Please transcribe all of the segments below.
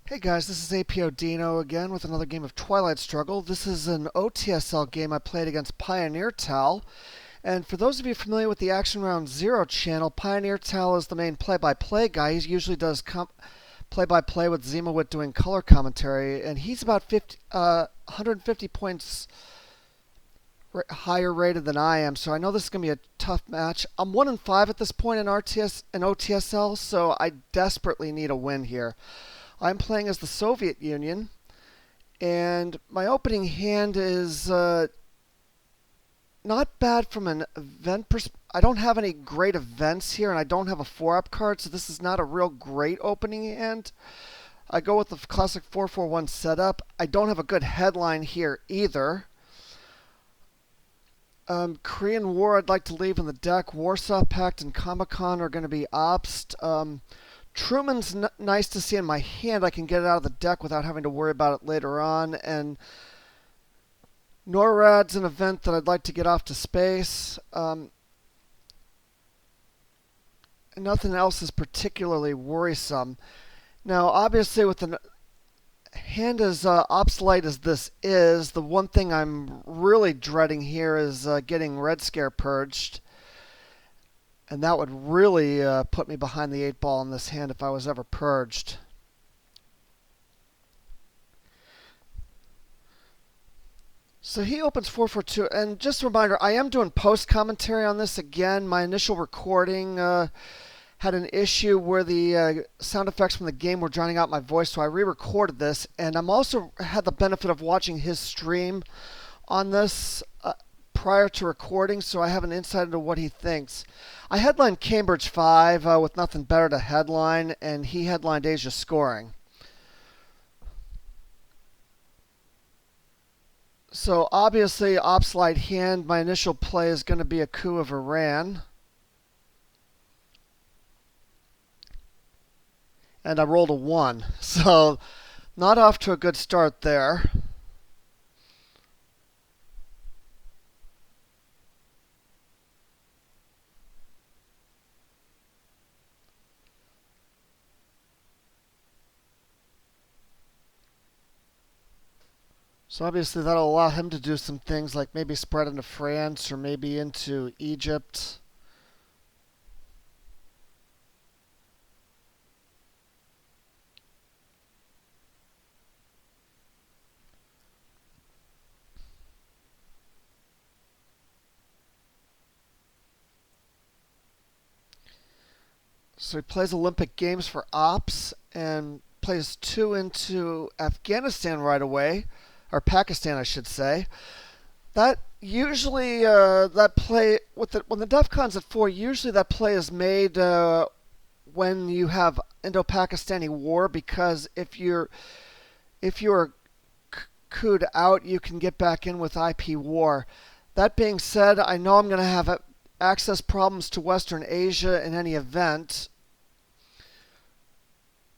Hey guys, this is APO Dino again with another game of Twilight Struggle. This is an OTSL game I played against PioneerTowel. And for those of you familiar with the Action Round Zero channel, PioneerTowel is the main play-by-play guy. He usually does play-by-play with Zemawit doing color commentary. And he's about 150 points higher rated than I am, so I know this is going to be a tough match. I'm 1-5 at this point in OTSL, so I desperately need a win here. I'm playing as the Soviet Union, and my opening hand is not bad from an event perspective. I don't have any great events here, and I don't have a 4-up card, so this is not a real great opening hand. I go with the classic 4-4-1 setup. I don't have a good headline here either. Korean War I'd like to leave in the deck. Warsaw Pact and Comic-Con are going to be obst. Truman's nice to see in my hand. I can get it out of the deck without having to worry about it later on. And NORAD's an event that I'd like to get off to space. And nothing else is particularly worrisome. Now, obviously, with the hand as obsolete as this is, the one thing I'm really dreading here is getting Red Scare purged. And that would really put me behind the 8 ball in this hand if I was ever purged. So he opens 4-4-2. And just a reminder, I am doing post-commentary on this again. My initial recording had an issue where the sound effects from the game were drowning out my voice, so I re-recorded this. And I'm also had the benefit of watching his stream on this prior to recording, so I have an insight into what he thinks. I headlined Cambridge 5 with nothing better to headline, and he headlined Asia Scoring. So obviously, obsolete hand, my initial play is going to be a coup of Iran. And I rolled a 1, so not off to a good start there. So obviously that'll allow him to do some things like maybe spread into France or maybe into Egypt. So he plays Olympic Games for Ops and plays 2 into Afghanistan right away, or Pakistan, I should say. That usually that play when the DEFCON's at 4, usually that play is made when you have Indo-Pakistani war, because if you're couped out, you can get back in with IP war. That being said, I know I'm going to have access problems to Western Asia in any event.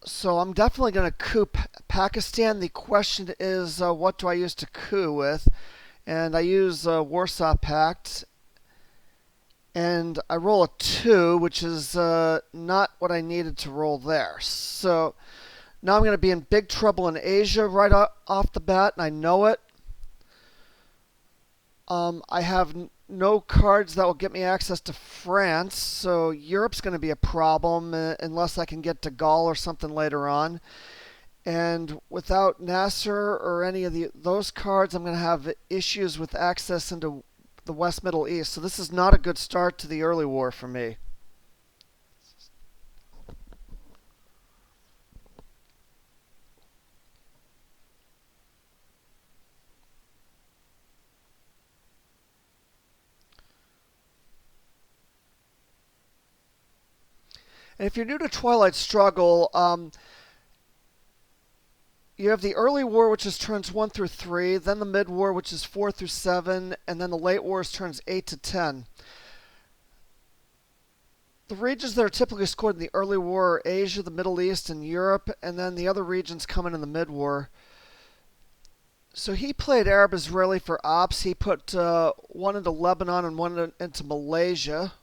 So I'm definitely going to coup Pakistan. The question is, what do I use to coup with? And I use Warsaw Pact. And I roll a 2, which is not what I needed to roll there. So now I'm going to be in big trouble in Asia right off the bat, and I know it. I have no cards that will get me access to France, so Europe's going to be a problem unless I can get to Gaul or something later on. And without Nasser or any of those cards, I'm going to have issues with access into the West Middle East. So this is not a good start to the early war for me. And if you're new to Twilight Struggle, you have the early war, which is turns 1 through 3, then the mid war, which is 4 through 7, and then the late war is turns 8 to 10. The regions that are typically scored in the early war are Asia, the Middle East, and Europe, and then the other regions come in the mid war. So he played Arab Israeli for Ops. He put 1 into Lebanon and 1 into Malaysia.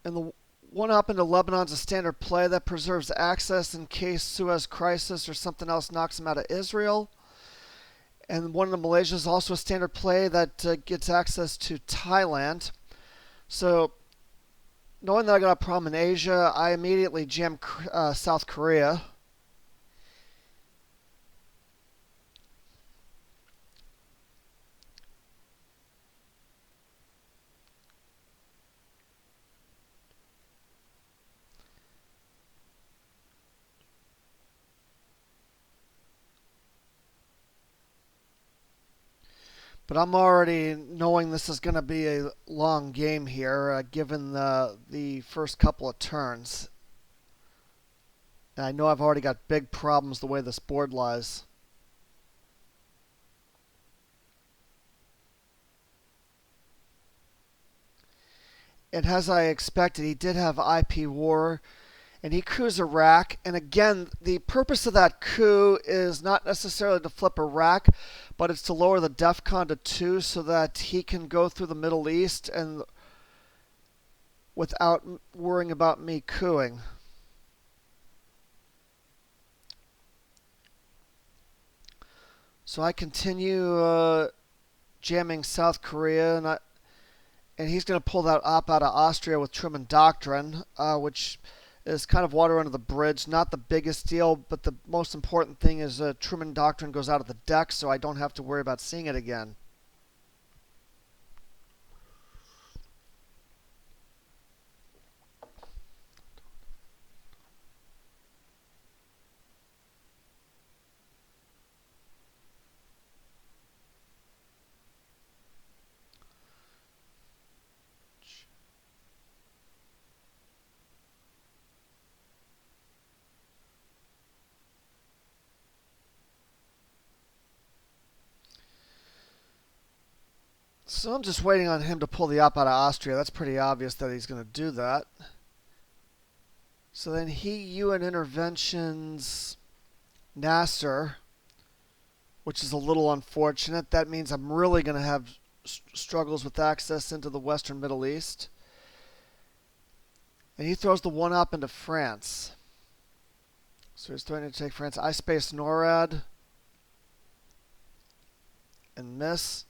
And the One up into Lebanon's a standard play that preserves access in case Suez crisis or something else knocks him out of Israel. And one in Malaysia is also a standard play that gets access to Thailand. So knowing that I got a problem in Asia, I immediately jammed South Korea. But I'm already knowing this is going to be a long game here, given the first couple of turns. And I know I've already got big problems the way this board lies. And as I expected, he did have IP war, and he coups Iraq. And again, the purpose of that coup is not necessarily to flip Iraq, but it's to lower the DEFCON to 2 so that he can go through the Middle East and without worrying about me coupping. So I continue jamming South Korea, and he's going to pull that op out of Austria with Truman Doctrine, which is kind of water under the bridge. Not the biggest deal, but the most important thing is Truman Doctrine goes out of the deck, so I don't have to worry about seeing it again. So I'm just waiting on him to pull the op out of Austria. That's pretty obvious that he's going to do that. So then he UN interventions Nasser, which is a little unfortunate. That means I'm really going to have struggles with access into the Western Middle East. And he throws the one op into France. So he's threatening to take France. I space NORAD and miss.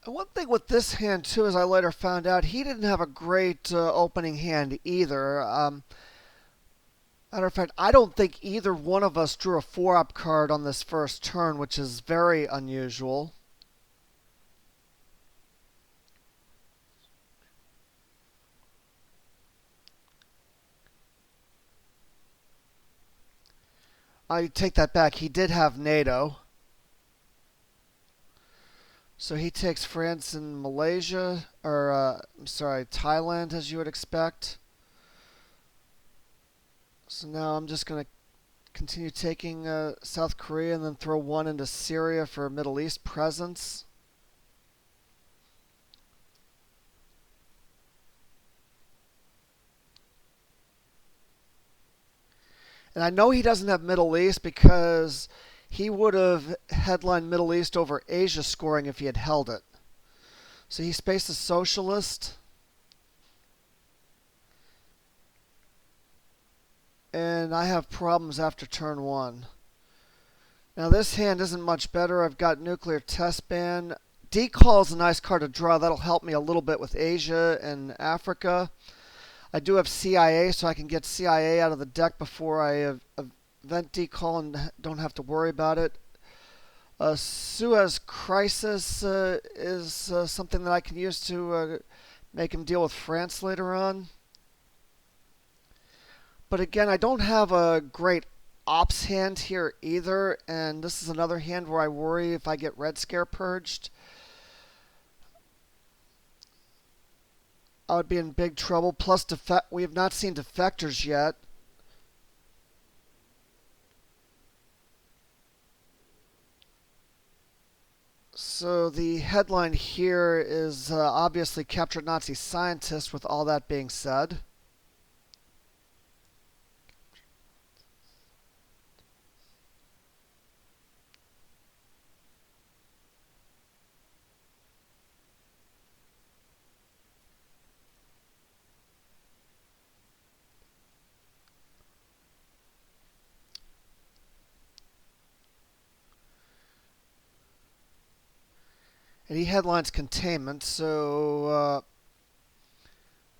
And one thing with this hand, too, as I later found out, he didn't have a great opening hand either. Matter of fact, I don't think either one of us drew a 4-up card on this first turn, which is very unusual. I take that back. He did have NATO. So he takes France and Malaysia, or I'm sorry, Thailand, as you would expect. So now I'm just going to continue taking South Korea and then throw one into Syria for Middle East presence. And I know he doesn't have Middle East because he would have headlined Middle East over Asia scoring if he had held it. So he spaced a socialist. And I have problems after turn 1. Now this hand isn't much better. I've got nuclear test ban. Decall is a nice card to draw. That'll help me a little bit with Asia and Africa. I do have CIA, so I can get CIA out of the deck before I event decall and don't have to worry about it. Suez crisis is something that I can use to make him deal with France later on. But again, I don't have a great ops hand here either, and this is another hand where I worry if I get red scare purged, I would be in big trouble. Plus, we have not seen defectors yet. So the headline here is obviously captured Nazi scientist, with all that being said. And he headlines containment, so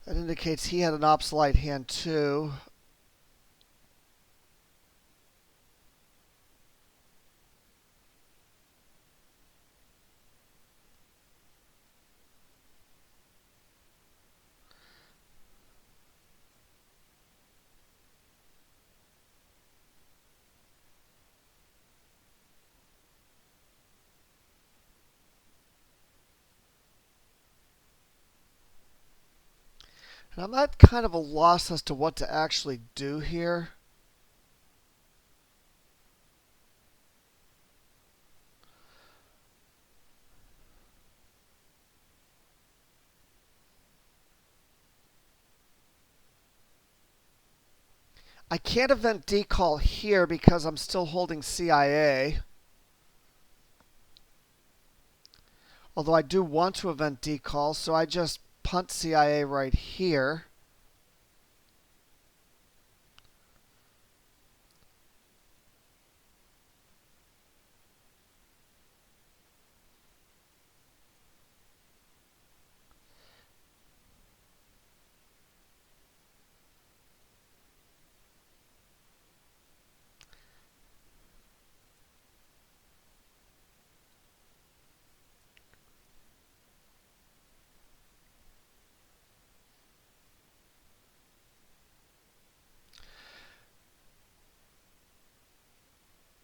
that indicates he had an ops light hand too. And I'm at kind of a loss as to what to actually do here. I can't event decall here because I'm still holding CIA. Although I do want to event decall, so I just punt CIA right here.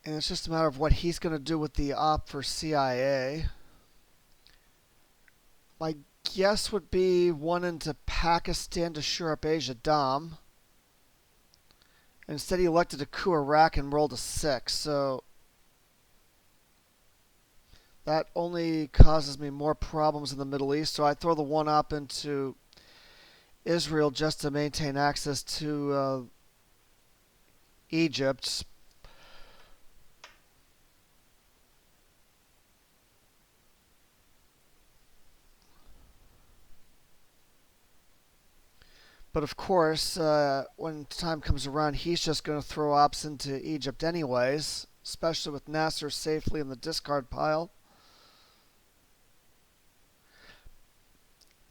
And it's just a matter of what he's going to do with the op for CIA. My guess would be one into Pakistan to shore up Asia Dom. Instead, he elected a coup Iraq and rolled a 6, so that only causes me more problems in the Middle East. So I throw the one op into Israel just to maintain access to Egypt. But of course, when time comes around, he's just going to throw ops into Egypt anyways, especially with Nasser safely in the discard pile.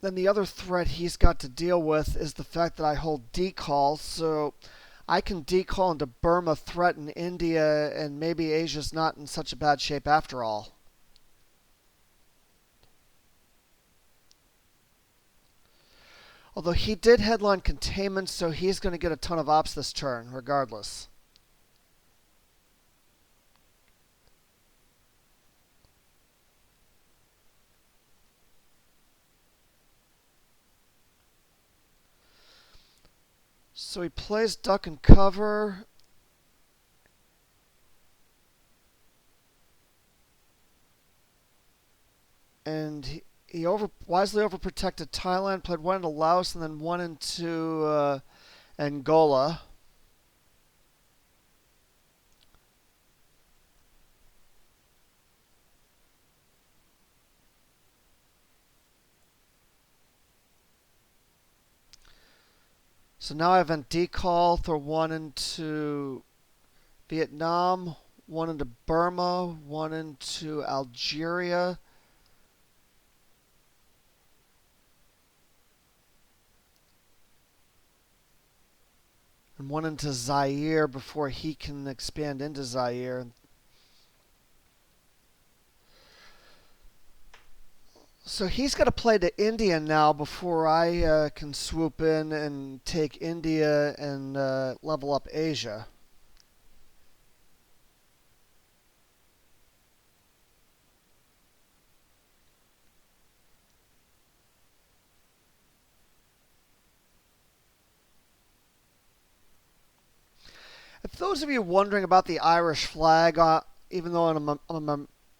Then the other threat he's got to deal with is the fact that I hold decall, so I can decall into Burma, threaten India, and maybe Asia's not in such a bad shape after all. Although he did headline containment, so he's going to get a ton of ops this turn, regardless. So he plays duck and cover. And he wisely overprotected Thailand, played one into Laos, and then one into Angola. So now I have a decall, throw one into Vietnam, one into Burma, one into Algeria. And one into Zaire before he can expand into Zaire. So he's got to play to India now before I can swoop in and take India and level up Asia. those of you wondering about the Irish flag, even though I'm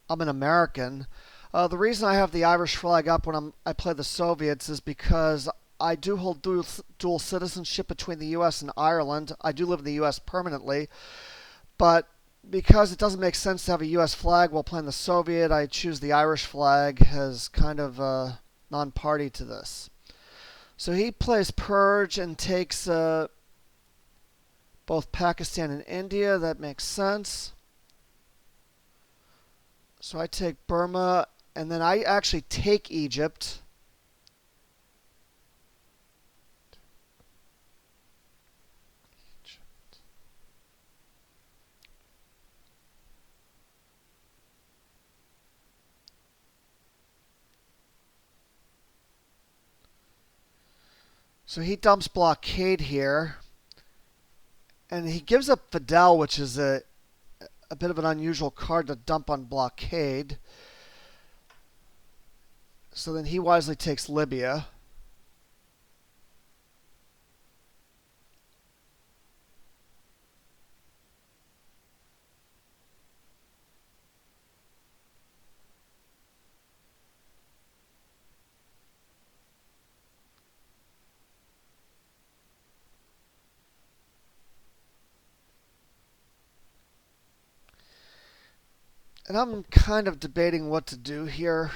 an American, the reason I have the Irish flag up when I play the Soviets is because I do hold dual citizenship between the U.S. and Ireland. I do live in the U.S. permanently, but because it doesn't make sense to have a U.S. flag while playing the Soviet, I choose the Irish flag as kind of a non-party to this. So he plays Purge and takes both Pakistan and India. That makes sense. So I take Burma, and then I actually take Egypt. So he dumps blockade here. And he gives up Fidel, which is a bit of an unusual card to dump on blockade. So then he wisely takes Libya. And I'm kind of debating what to do here.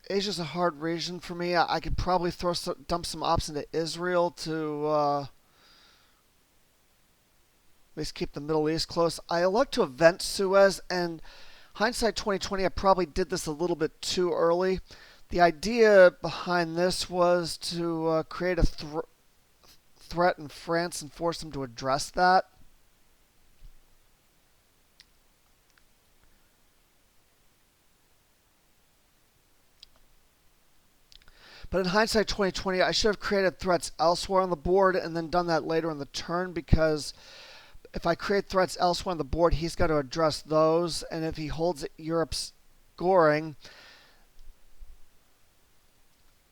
Asia's a hard region for me. I could probably dump some ops into Israel to at least keep the Middle East close. I elect to event Suez, and hindsight 2020, I probably did this a little bit too early. The idea behind this was to create a threat in France and force them to address that. But in hindsight 2020, I should have created threats elsewhere on the board and then done that later in the turn, because if I create threats elsewhere on the board, he's got to address those. And if he holds Europe's scoring,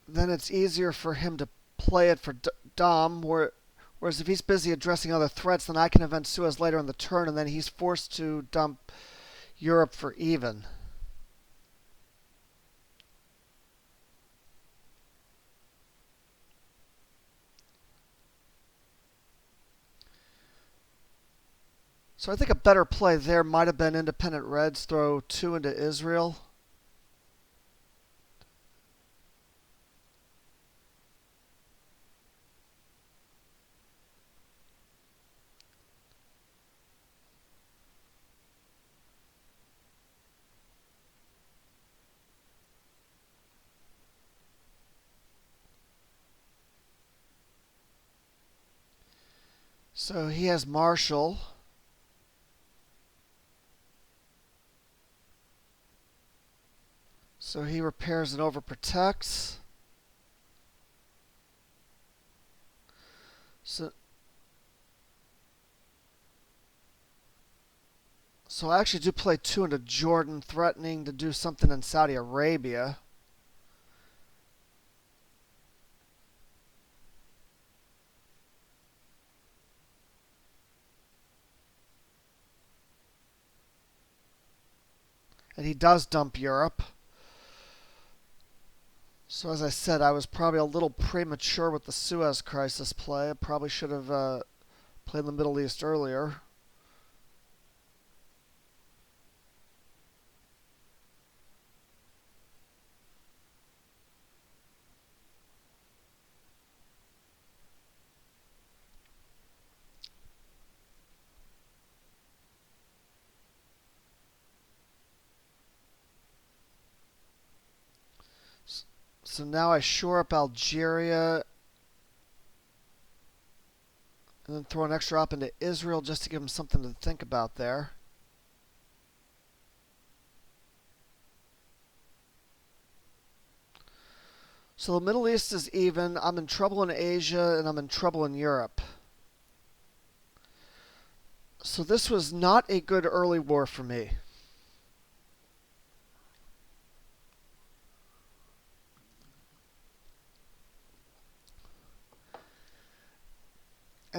then it's easier for him to play it for Dom. Whereas if he's busy addressing other threats, then I can event Suez later in the turn, and then he's forced to dump Europe for even. So I think a better play there might have been independent Reds throw 2 into Israel. So he has Marshall. So he repairs and overprotects. So I actually do play 2 into Jordan, threatening to do something in Saudi Arabia. And he does dump Europe. So as I said, I was probably a little premature with the Suez Crisis play. I probably should have played the Middle East earlier. So now I shore up Algeria and then throw an extra op into Israel just to give him something to think about there. So the Middle East is even. I'm in trouble in Asia and I'm in trouble in Europe. So this was not a good early war for me.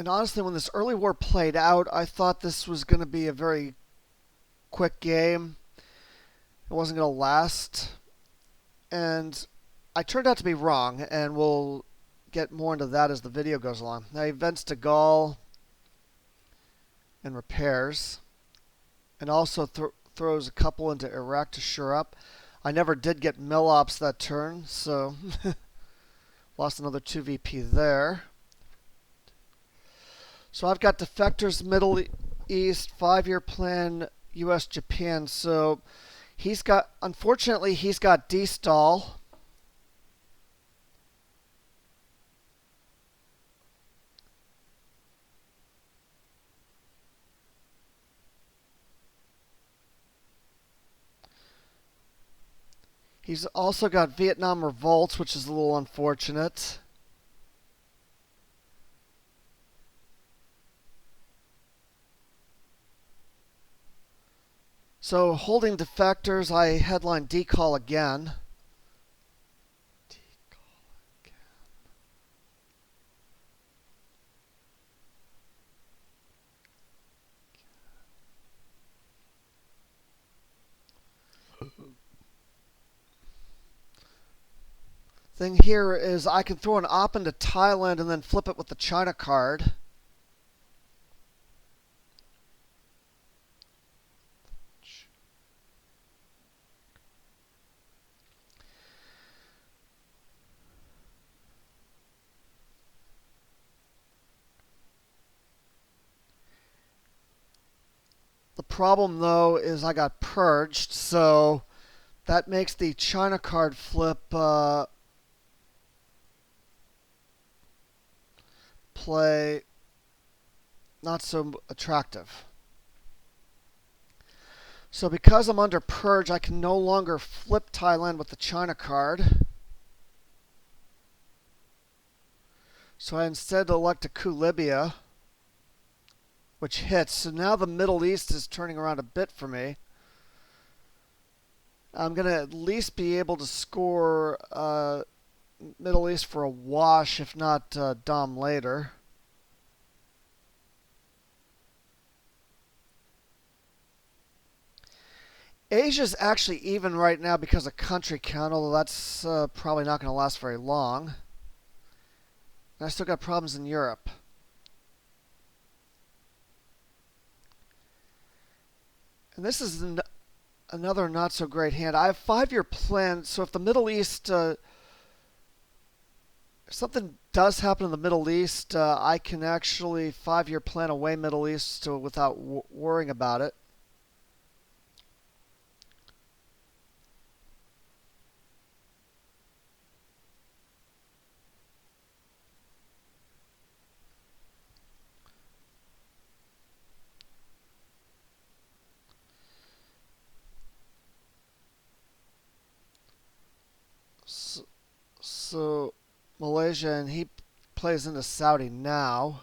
And honestly, when this early war played out, I thought this was going to be a very quick game. It wasn't going to last. And I turned out to be wrong, and we'll get more into that as the video goes along. Now, events to Gaul and repairs, and also throws a couple into Iraq to shore up. I never did get mill ops that turn, so lost another 2 VP there. So I've got defectors Middle East, 5-year plan, U.S. Japan. So unfortunately, he's got D-stall. He's also got Vietnam revolts, which is a little unfortunate. So holding defectors, I headline decall again. Thing here is I can throw an op into Thailand and then flip it with the China card. The problem, though, is I got purged, so that makes the China card flip play not so attractive. So because I'm under purge, I can no longer flip Thailand with the China card. So I instead elect a coup Libya, which hits. So now the Middle East is turning around a bit for me. I'm going to at least be able to score Middle East for a wash, if not Dom later. Asia's actually even right now because of country count, although that's probably not going to last very long. And I still got problems in Europe. And this is another not so great hand. I have 5-year plan, so if the Middle East, if something does happen in the Middle East, I can actually 5-year plan away Middle East without worrying about it. So Malaysia, and he plays into Saudi now.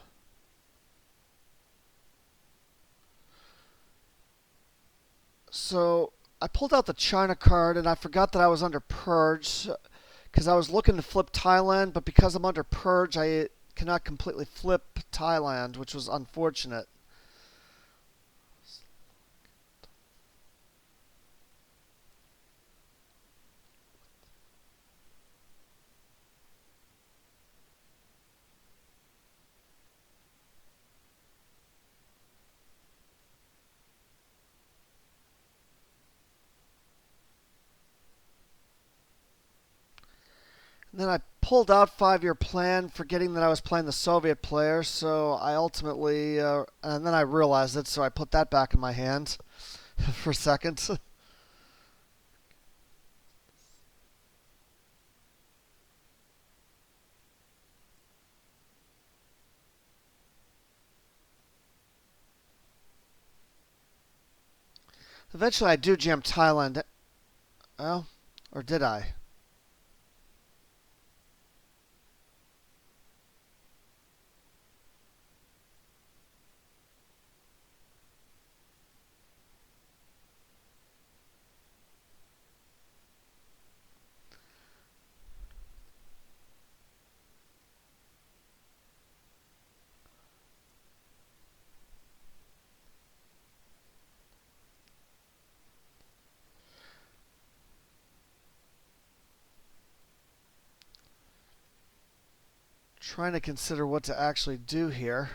So I pulled out the China card, and I forgot that I was under purge because I was looking to flip Thailand, but because I'm under purge, I cannot completely flip Thailand, which was unfortunate. And then I pulled out 5-year plan, forgetting that I was playing the Soviet player. So I ultimately, and then I realized it, so I put that back in my hand for a second. Eventually, I do jam Thailand. Well, or did I? Trying to consider what to actually do here.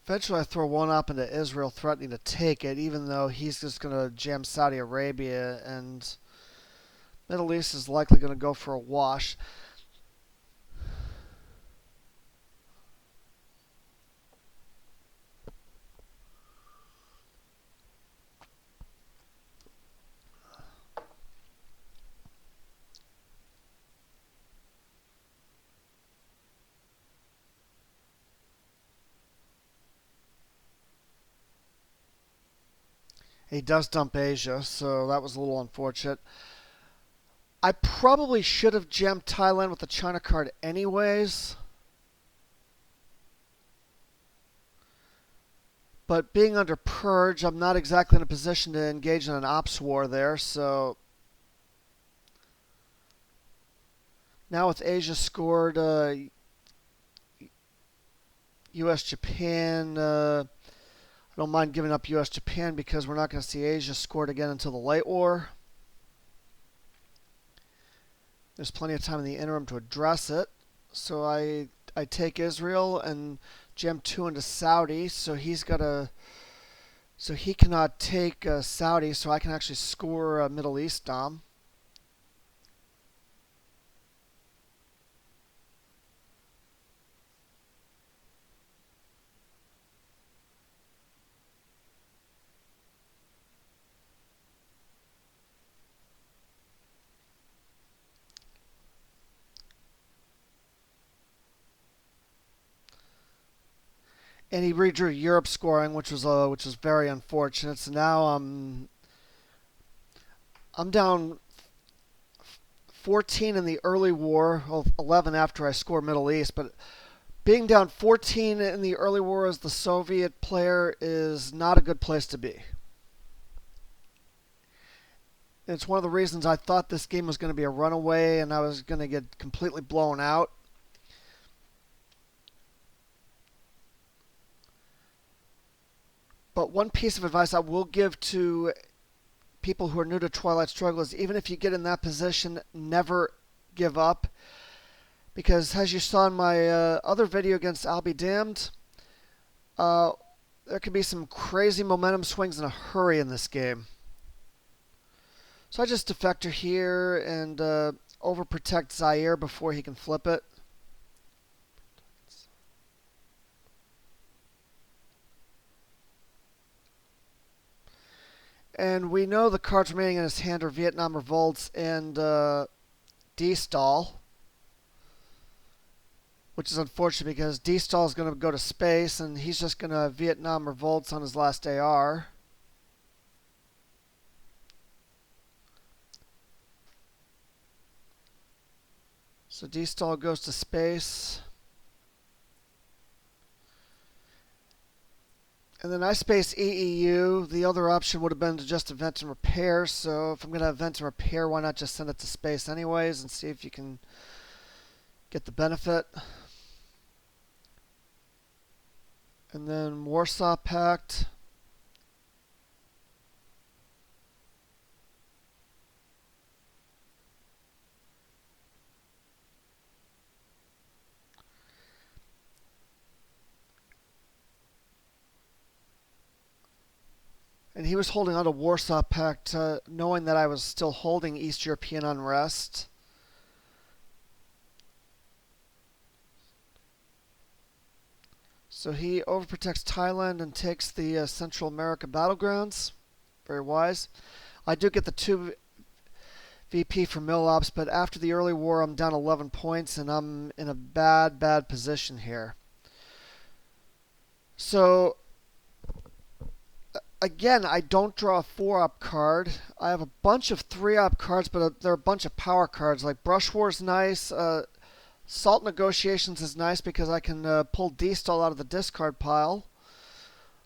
Eventually, I throw one up into Israel, threatening to take it, even though he's just going to jam Saudi Arabia, and Middle East is likely going to go for a wash. He does dump Asia, so that was a little unfortunate. I probably should have jammed Thailand with the China card anyways. But being under Purge, I'm not exactly in a position to engage in an ops war there, so... Now with Asia scored, US-Japan, I don't mind giving up US-Japan because we're not going to see Asia scored again until the late war. There's plenty of time in the interim to address it. So I take Israel and jam 2 into Saudi, so he's got a... So he cannot take Saudi, so I can actually score Middle East Dom. And he redrew Europe scoring, which was very unfortunate. So now I'm down 14 in the early war, 11 after I score Middle East. But being down 14 in the early war as the Soviet player is not a good place to be. It's one of the reasons I thought this game was going to be a runaway and I was going to get completely blown out. But one piece of advice I will give to people who are new to Twilight Struggle is even if you get in that position, never give up. Because as you saw in my other video against I'll Be Damned, there can be some crazy momentum swings in a hurry in this game. So I just defector here and overprotect Zaire before he can flip it. And we know the cards remaining in his hand are Vietnam Revolts and D-Stall. Which is unfortunate because D-Stall is going to go to space and he's just going to Vietnam Revolts on his last AR. So D-Stall goes to space. And then I space EEU. The other option would have been to just event and repair. So if I'm going to event and repair, why not just send it to space anyways and see if you can get the benefit. And then Warsaw Pact. And he was holding on to Warsaw Pact, knowing that I was still holding East European unrest. So he overprotects Thailand and takes the Central America battlegrounds. Very wise. I do get the 2 VP for mill ops, but after the early war, I'm down 11 points, and I'm in a bad position here. So, again, I don't draw a 4-op card. I have a bunch of 3-op cards, but they're a bunch of power cards. Like Brush War's nice. Salt Negotiations is nice because I can pull D-Stall out of the discard pile.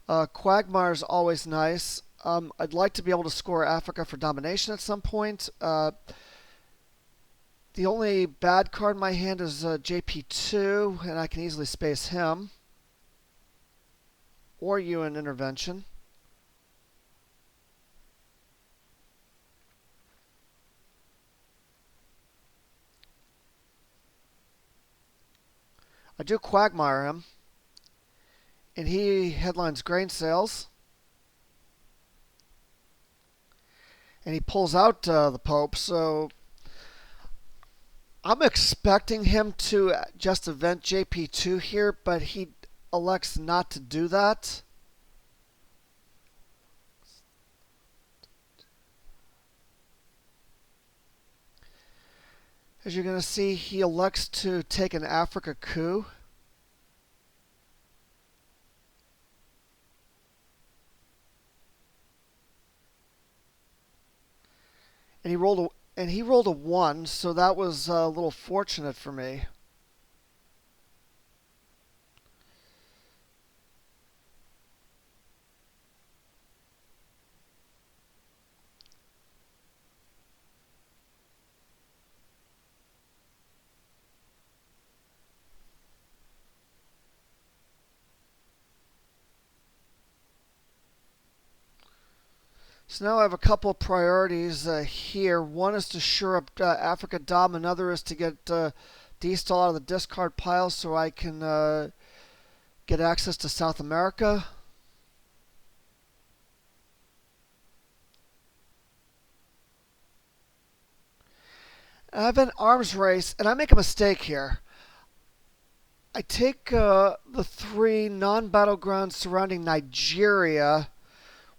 Quagmire's always nice. I'd like to be able to score Africa for domination at some point. The only bad card in my hand is JP2, and I can easily space him. Or UN Intervention. I do Quagmire him, and he headlines grain sales. And he pulls out the Pope, so I'm expecting him to just event JP2 here, but he elects not to do that. As you're going to see, he elects to take an Africa coup. And he rolled a 1, so that was a little fortunate for me. So now I have a couple of priorities here. One is to shore up Africa Dom. Another is to get D-Stall out of the discard pile so I can get access to South America. And I have an arms race, and I make a mistake here. I take the 3 non-battlegrounds surrounding Nigeria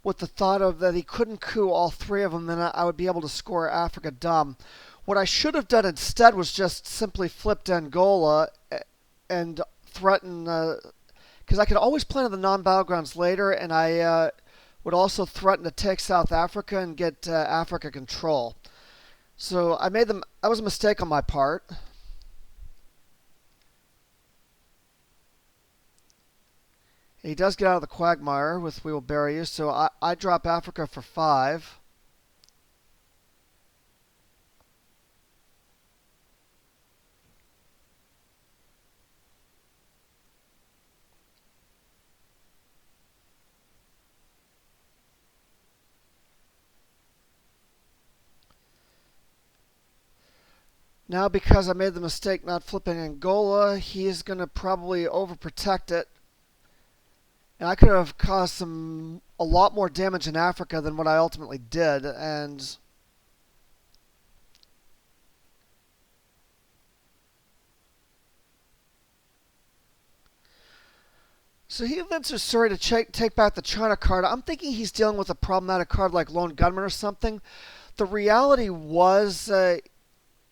with the thought of that he couldn't coup all 3 of them, then I would be able to score Africa Dom. What I should have done instead was just simply flipped Angola and threaten, because I could always plan the non-battlegrounds later, and I would also threaten to take South Africa and get Africa control. So that was a mistake on my part. He does get out of the quagmire with We Will Bury You, so I drop Africa for 5. Now, because I made the mistake not flipping Angola, he's going to probably overprotect it. And I could have caused a lot more damage in Africa than what I ultimately did. And so he eventually sorry to take back the China card. I'm thinking he's dealing with a problematic card like Lone Gunman or something. The reality was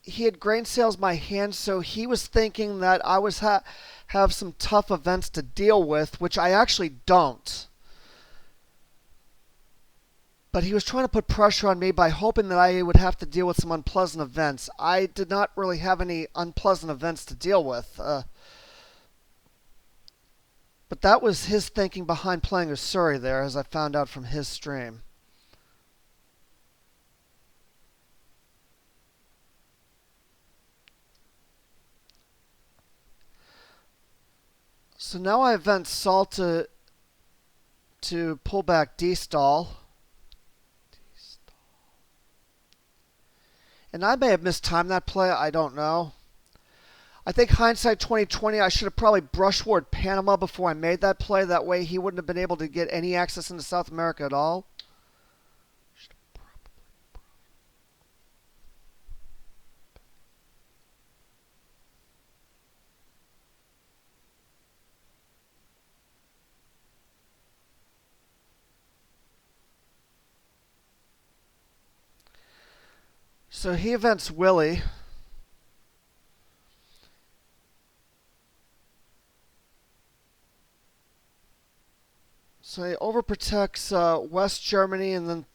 he had grain sales my hand, so he was thinking that I was have some tough events to deal with, which I actually don't. But he was trying to put pressure on me by hoping that I would have to deal with some unpleasant events. I did not really have any unpleasant events to deal with. But that was his thinking behind playing Usuri there, as I found out from his stream. So now I event Salt to pull back D-Stall. And I may have mistimed that play, I don't know. I think hindsight 2020, I should have probably brushward Panama before I made that play. That way he wouldn't have been able to get any access into South America at all. So he events Willie. So he overprotects West Germany and then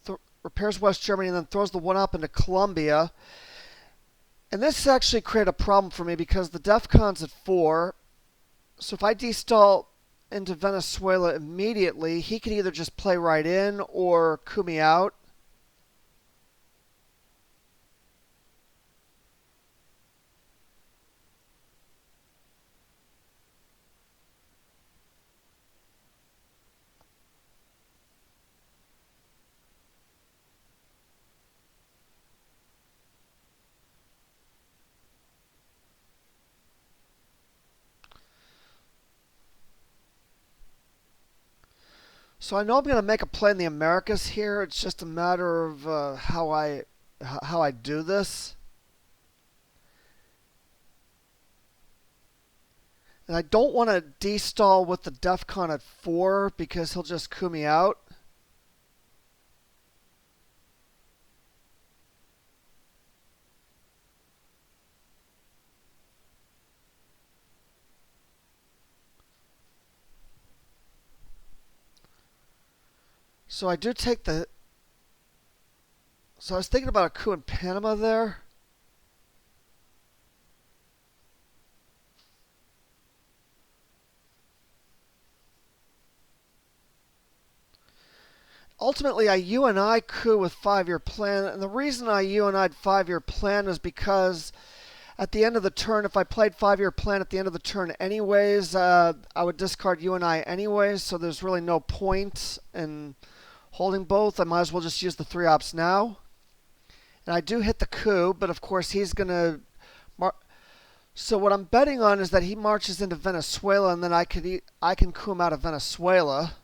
repairs West Germany and then throws the one up into Colombia. And this actually created a problem for me because the DEFCON's at 4. So if I destall into Venezuela immediately, he could either just play right in or coup me out. So I know I'm going to make a play in the Americas here. It's just a matter of how I do this. And I don't want to destall with the DEFCON at 4 because he'll just coup me out. So I do take the... So I was thinking about a coup in Panama there. Ultimately, I UNI coup with 5-year plan. And the reason I UNI'd 5-year plan is because at the end of the turn, if I played 5-year plan at the end of the turn anyways, I would discard UNI anyways. So there's really no point in holding both. I might as well just use the 3 ops now. And I do hit the coup, but of course he's going to... So what I'm betting on is that he marches into Venezuela and then I can coup him out of Venezuela.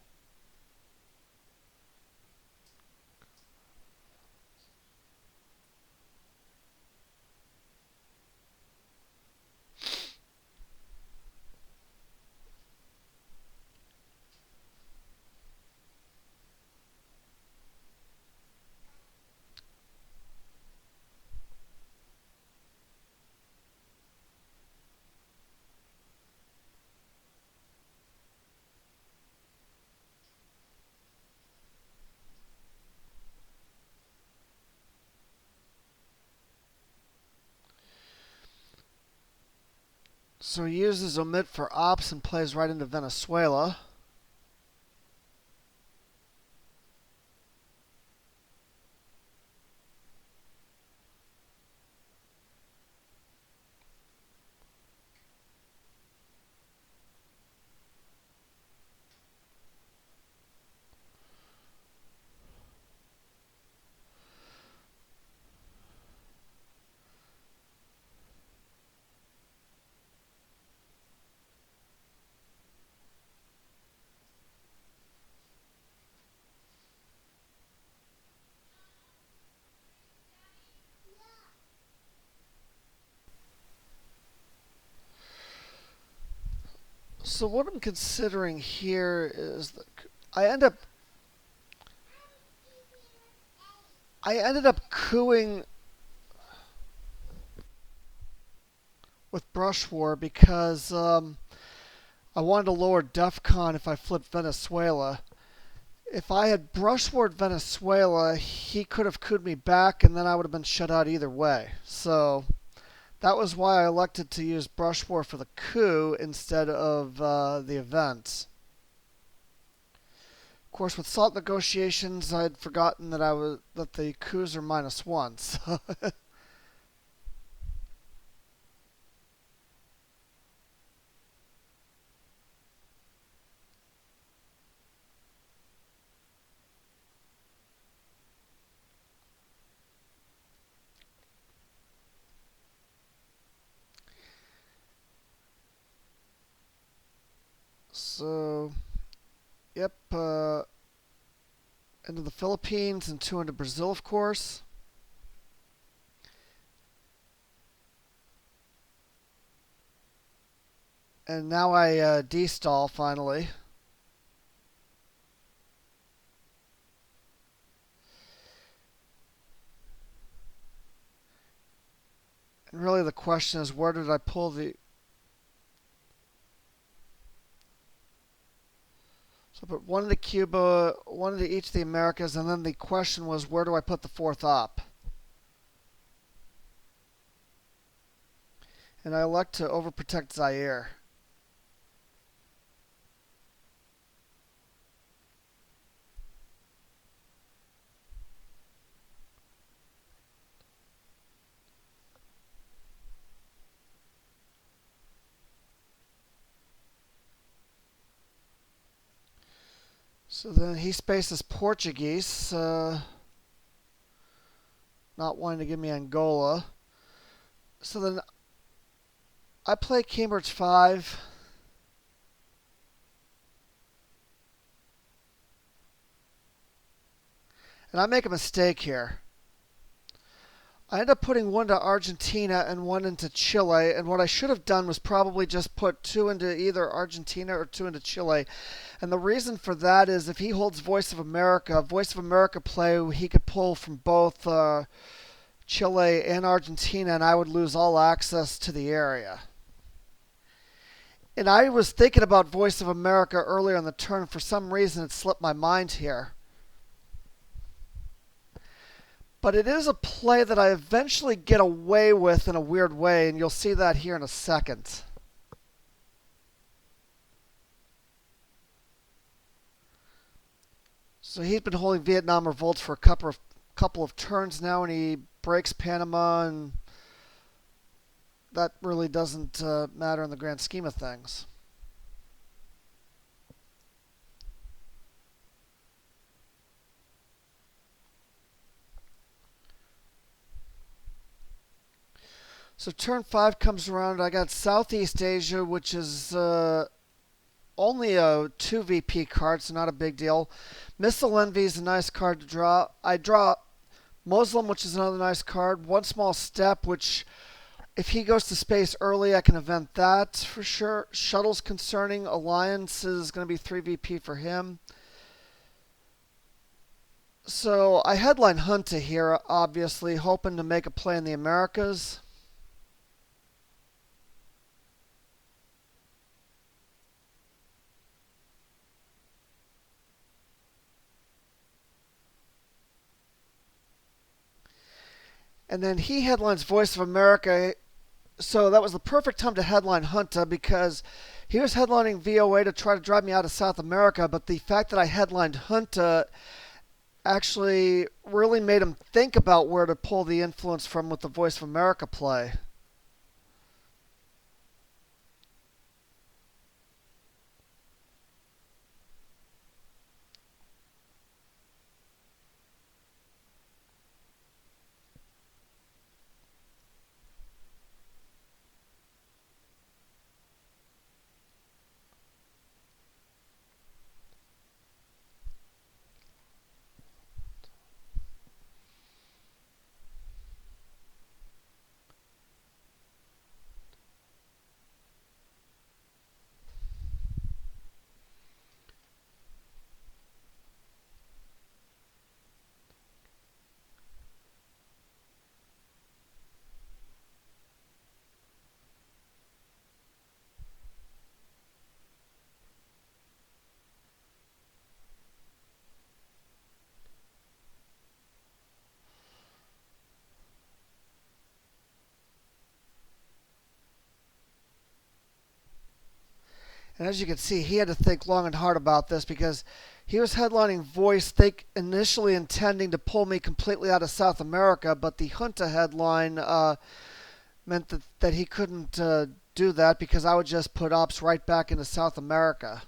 So he uses omit for ops and plays right into Venezuela. So what I'm considering here is that I end up I ended up cooing with Brush War because I wanted to lower DEFCON if I flipped Venezuela. If I had Brush Warred Venezuela, he could have cooed me back and then I would have been shut out either way. So that was why I elected to use Brush War for the coup instead of the events. Of course, with salt negotiations, I had forgotten that the coups are -1. So, yep, into the Philippines and 2 into Brazil, of course. And now I destall finally. And really the question is, where did I pull the... So I put one into Cuba, one into each of the Americas, and then the question was, where do I put the fourth op? And I elect to overprotect Zaire. So then he spaces Portuguese, not wanting to give me Angola. So then I play Cambridge 5. And I make a mistake here. I end up putting one to Argentina and one into Chile, and what I should have done was probably just put two into either Argentina or two into Chile. And the reason for that is if he holds Voice of America play, he could pull from both Chile and Argentina, and I would lose all access to the area. And I was thinking about Voice of America earlier in the turn. For some reason, it slipped my mind here. But it is a play that I eventually get away with in a weird way, and you'll see that here in a second. So he's been holding Vietnam Revolt for a couple of turns now, and he breaks Panama, and that really doesn't matter in the grand scheme of things. So turn 5 comes around. I got Southeast Asia, which is only a 2 VP card, so not a big deal. Missile Envy is a nice card to draw. I draw Muslim, which is another nice card. One Small Step, which if he goes to space early, I can event that for sure. Shuttle's concerning. Alliance is going to be 3 VP for him. So I headline Junta here, obviously, hoping to make a play in the Americas. And then he headlines Voice of America. So that was the perfect time to headline Junta because he was headlining VOA to try to drive me out of South America. But the fact that I headlined Junta actually really made him think about where to pull the influence from with the Voice of America play. And as you can see, he had to think long and hard about this because he was headlining Voice, initially intending to pull me completely out of South America, but the Junta headline meant that he couldn't do that because I would just put ops right back into South America.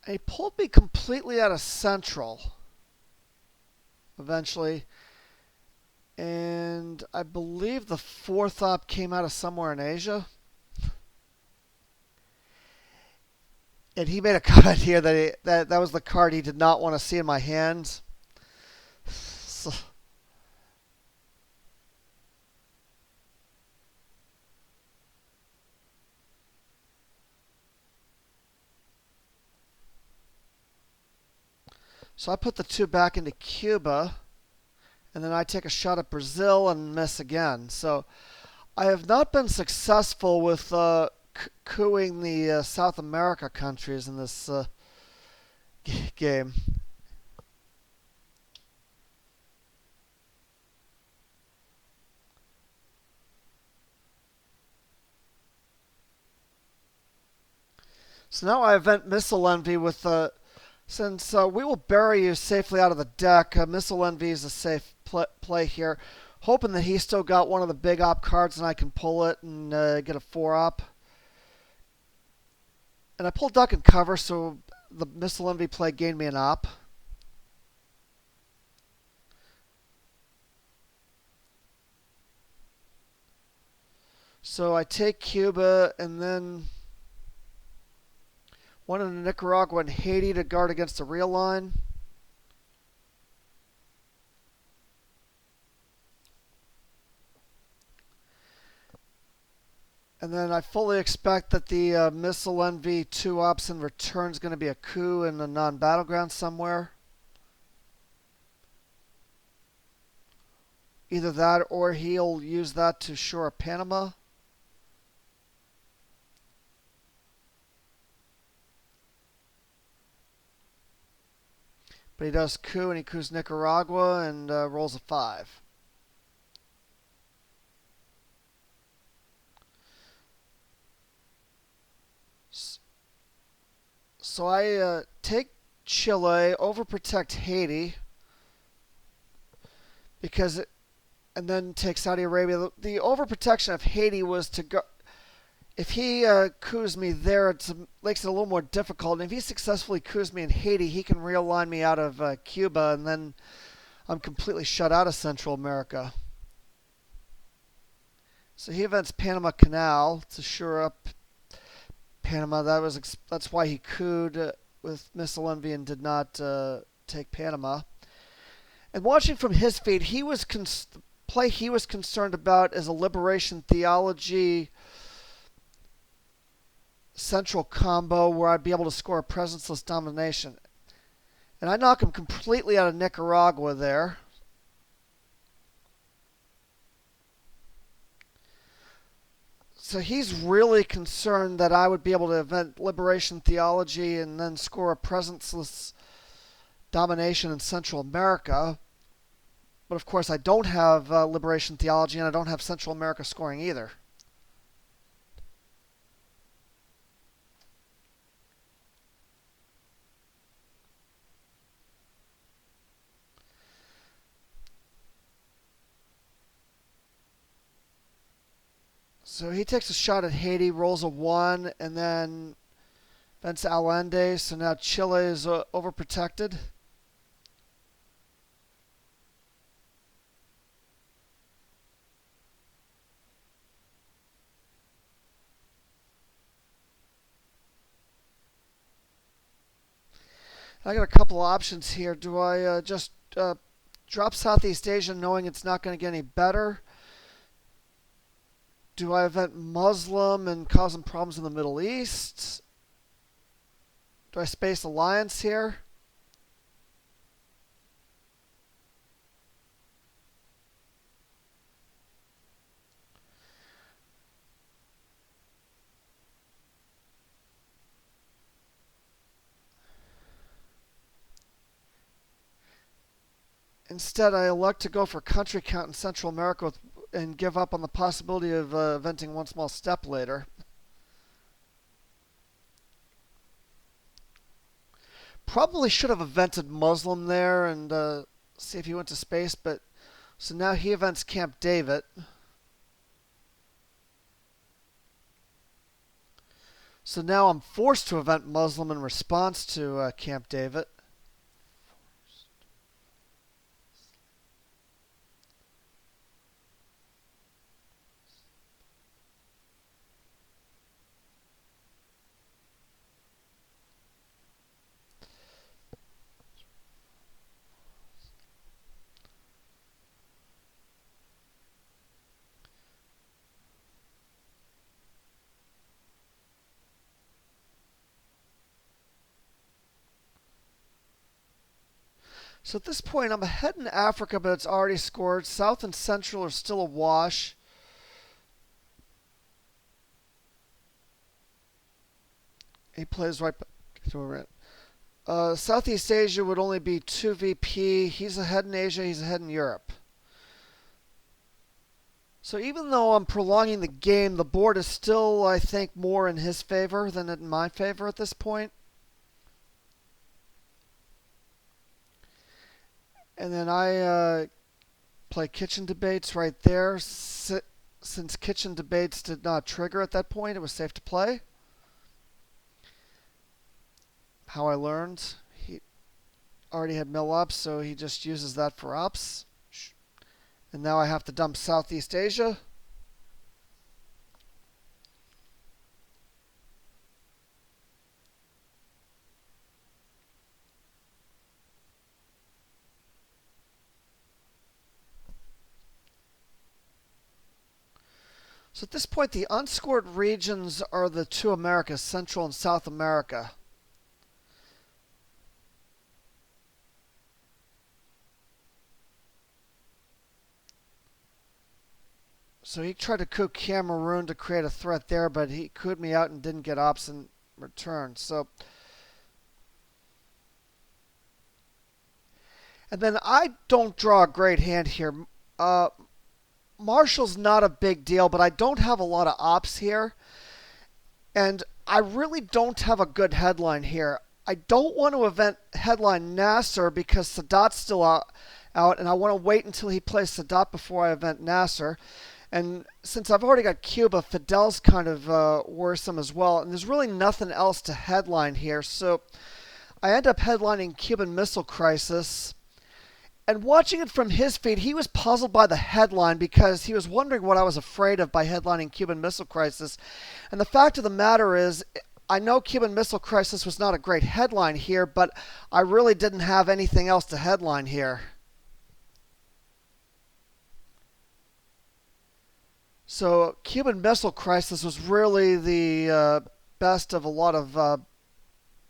And he pulled me completely out of Central eventually. And I believe the fourth op came out of somewhere in Asia. And he made a comment here that was the card he did not want to see in my hands. So, so I put the 2 back into Cuba, and then I take a shot at Brazil and miss again. So I have not been successful with cooing the South America countries in this game. So now I event Missile Envy with since we will bury you safely out of the deck. Missile Envy is a safe play here, hoping that he's still got one of the big op cards and I can pull it and get a 4 op. And I pulled Duck and Cover, so the Missile Envy play gained me an op. So I take Cuba and then one in Nicaragua and Haiti to guard against the real line. And then I fully expect that the Missile Envy 2 ops in return is going to be a coup in a non-battleground somewhere. Either that or he'll use that to shore up Panama. But he does coup and he coups Nicaragua and rolls a 5. So I take Chile, overprotect Haiti, because and then take Saudi Arabia. The overprotection of Haiti was to go. If he coups me there, it makes it a little more difficult. And if he successfully coups me in Haiti, he can realign me out of Cuba, and then I'm completely shut out of Central America. So he events Panama Canal to shore up Panama. That's why he cooed with Missile Envy and did not take Panama. And watching from his feed, the play he was concerned about is a liberation theology central combo where I'd be able to score a presenceless domination. And I knock him completely out of Nicaragua there. So he's really concerned that I would be able to invent liberation theology and then score a presenceless domination in Central America. But of course, I don't have liberation theology and I don't have Central America scoring either. So he takes a shot at Haiti, rolls a 1, and then vents Allende. So now Chile is overprotected. I got a couple of options here. Do I just drop Southeast Asia knowing it's not going to get any better? Do I event Muslim and cause them problems in the Middle East? Do I space alliance here? Instead, I elect to go for country count in Central America and give up on the possibility of eventing one small step later. Probably should have evented Muslim there and see if he went to space, but so now he events Camp David. So now I'm forced to event Muslim in response to Camp David. So at this point, I'm ahead in Africa, but it's already scored. South and Central are still a wash. He plays right to Southeast Asia would only be 2 VP. He's ahead in Asia. He's ahead in Europe. So even though I'm prolonging the game, the board is still, I think, more in his favor than in my favor at this point. And then I play kitchen debates right there. Since kitchen debates did not trigger at that point, it was safe to play. How I learned, he already had mill ups, so he just uses that for ups. And now I have to dump Southeast Asia. So at this point, the unscored regions are the two Americas, Central and South America. So he tried to coup Cameroon to create a threat there, but he cooed me out and didn't get ops in return. And then I don't draw a great hand here. Marshall's not a big deal, but I don't have a lot of ops here. And I really don't have a good headline here. I don't want to headline Nasser because Sadat's still out, and I want to wait until he plays Sadat before I event Nasser. And since I've already got Cuba, Fidel's kind of worrisome as well. And there's really nothing else to headline here. So I end up headlining Cuban Missile Crisis. And watching it from his feed, he was puzzled by the headline because he was wondering what I was afraid of by headlining Cuban Missile Crisis. And the fact of the matter is, I know Cuban Missile Crisis was not a great headline here, but I really didn't have anything else to headline here. So Cuban Missile Crisis was really the best of a lot of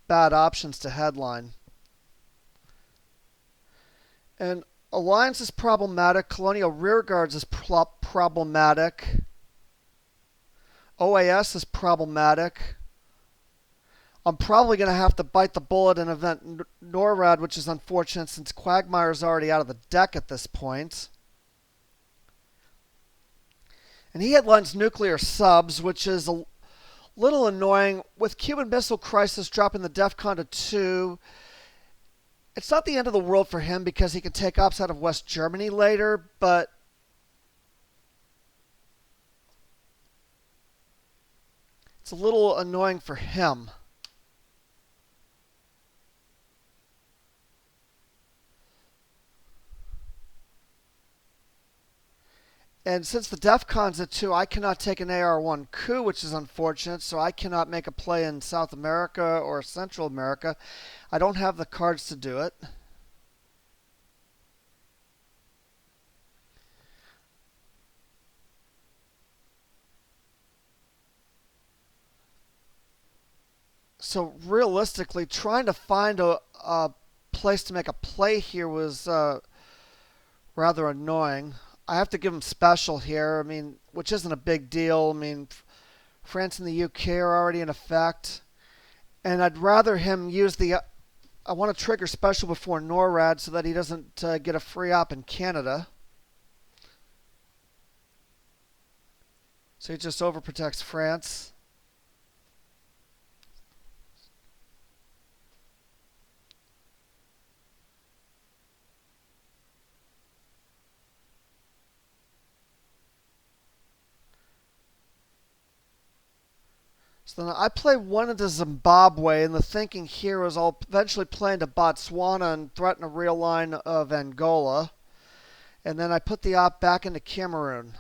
bad options to headline. And Alliance is problematic. Colonial Rearguards is problematic. OAS is problematic. I'm probably going to have to bite the bullet and event NORAD, which is unfortunate since Quagmire's already out of the deck at this point. And he headlines Nuclear Subs, which is a little annoying. With Cuban Missile Crisis dropping the DEFCON to 2, it's not the end of the world for him because he can take ops out of West Germany later, but it's a little annoying for him. And since the DEFCON's at 2, I cannot take an AR-1 coup, which is unfortunate, so I cannot make a play in South America or Central America. I don't have the cards to do it. So realistically, trying to find a place to make a play here was rather annoying. I have to give him special here, which isn't a big deal. France and the UK are already in effect. And I'd rather him use I want to trigger special before NORAD so that he doesn't get a free op in Canada. So he just overprotects France. So then I play one into Zimbabwe, and the thinking here is I'll eventually play into Botswana and threaten a real line of Angola. And then I put the op back into Cameroon.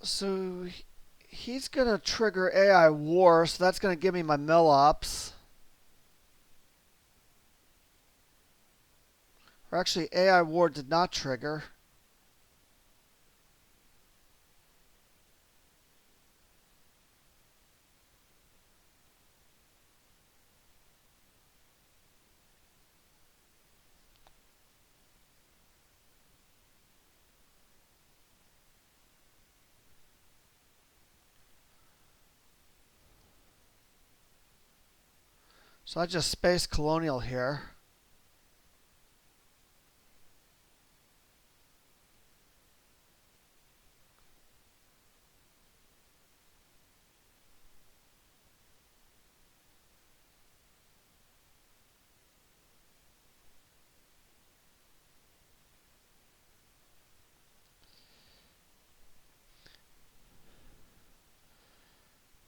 So he's going to trigger AI War, so that's going to give me my mill ops. Or actually, AI War did not trigger. So I just space colonial here.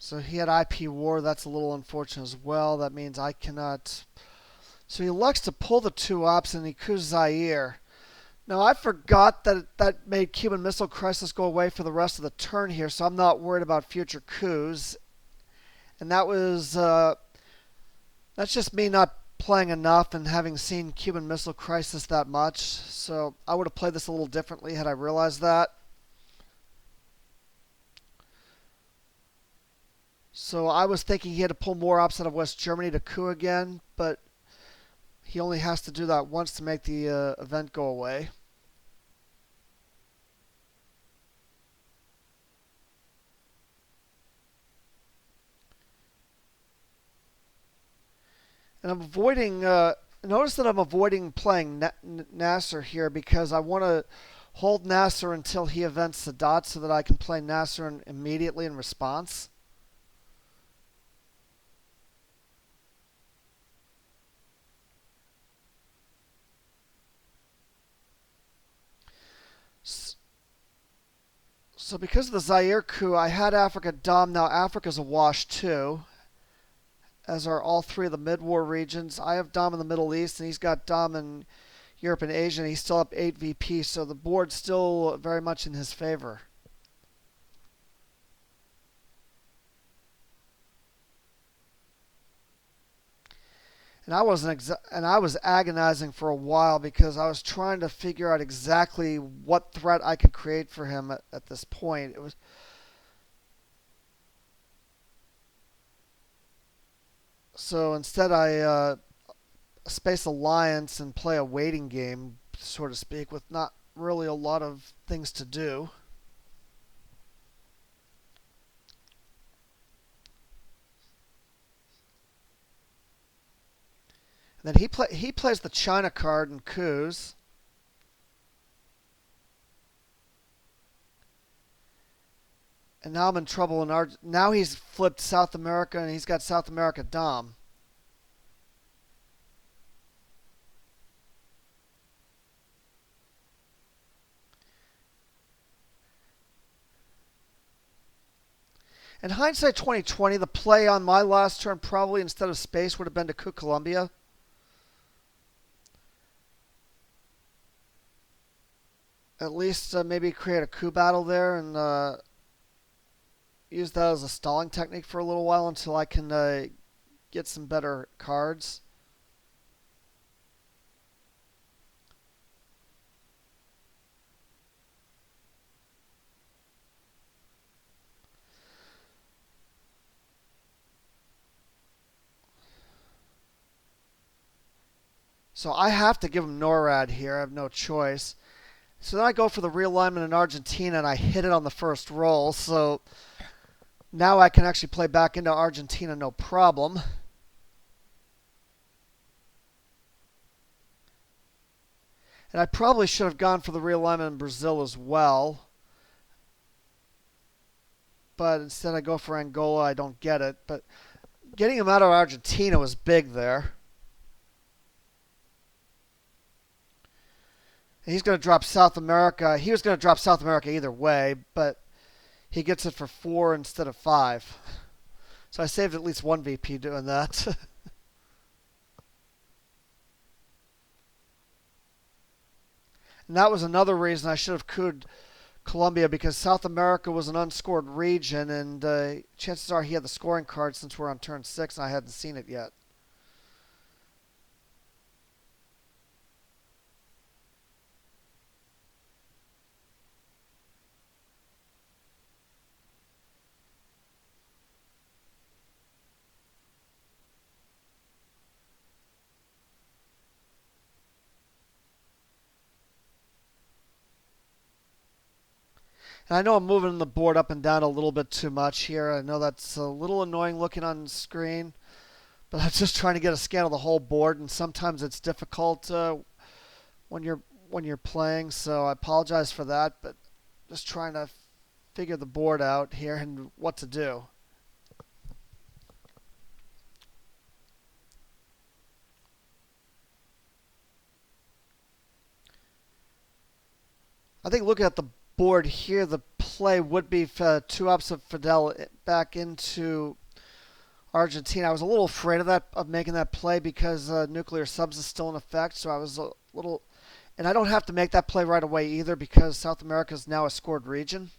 So he had IP War. That's a little unfortunate as well. That means I cannot. So he elects to pull the two ops and he coups Zaire. Now I forgot that that made Cuban Missile Crisis go away for the rest of the turn here, so I'm not worried about future coups. And that's just me not playing enough and having seen Cuban Missile Crisis that much. So I would have played this a little differently had I realized that. So I was thinking he had to pull more ops out of West Germany to coup again, but he only has to do that once to make the event go away. And I'm avoiding. Notice that I'm avoiding playing Nasser here because I want to hold Nasser until he events Sadat so that I can play Nasser immediately in response. So because of the Zaire coup, I had Africa Dom. Now Africa's a wash too, as are all three of the mid-war regions. I have Dom in the Middle East, and he's got Dom in Europe and Asia, and he's still up 8 VP, so the board's still very much in his favor. And I was agonizing for a while because I was trying to figure out exactly what threat I could create for him at this point. It was so instead I space alliance and play a waiting game, so to speak, with not really a lot of things to do. And then he plays the China card and coups. And now I'm in trouble now he's flipped South America and he's got South America Dom. In hindsight 2020, the play on my last turn probably instead of space would have been to coup Colombia. At least maybe create a coup battle there and use that as a stalling technique for a little while until I can get some better cards. So I have to give him NORAD here. I have no choice. So then I go for the realignment in Argentina and I hit it on the first roll. So now I can actually play back into Argentina no problem. And I probably should have gone for the realignment in Brazil as well. But instead I go for Angola. I don't get it. But getting him out of Argentina was big there. And he's going to drop South America. He was going to drop South America either way, but he gets it for 4 instead of 5. So I saved at least 1 VP doing that. And that was another reason I should have could Colombia because South America was an unscored region, and chances are he had the scoring card since we're on turn 6 and I hadn't seen it yet. And I know I'm moving the board up and down a little bit too much here. I know that's a little annoying looking on screen, but I'm just trying to get a scan of the whole board, and sometimes it's difficult when you're playing. So I apologize for that, but just trying to figure the board out here and what to do. I think looking at the board here, the play would be two ups of Fidel back into Argentina. I was a little afraid of making that play because nuclear subs is still in effect, so I was a little. And I don't have to make that play right away either because South America is now a scored region.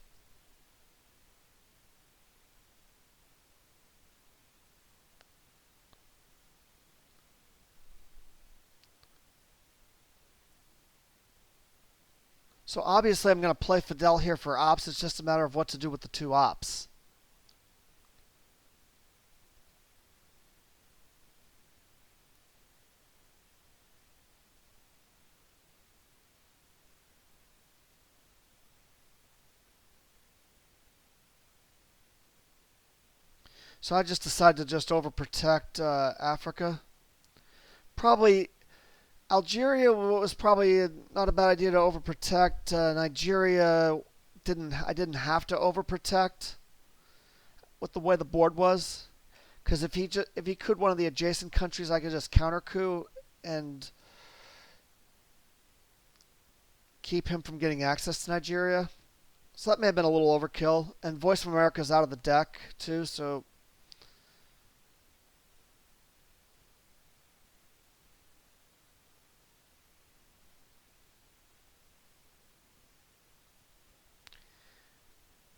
So obviously I'm going to play Fidel here for ops. It's just a matter of what to do with the two ops. So I just decided to just overprotect Africa. Probably Algeria was probably not a bad idea to overprotect. Nigeria I didn't have to overprotect with the way the board was, because if he could one of the adjacent countries, I could just counter coup and keep him from getting access to Nigeria. So that may have been a little overkill. And Voice of America is out of the deck too, so.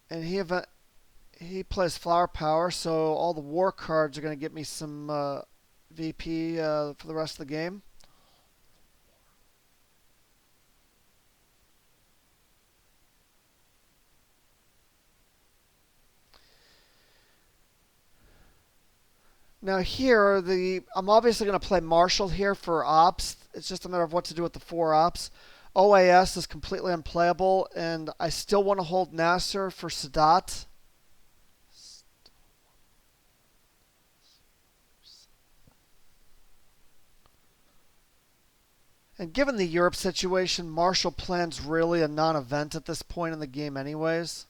And he plays Flower Power, so all the war cards are going to get me some VP for the rest of the game. Now here, I'm obviously going to play Marshall here for ops. It's just a matter of what to do with the four ops. OAS is completely unplayable, and I still want to hold Nasser for Sadat. And given the Europe situation, Marshall plan's really a non-event at this point in the game anyways.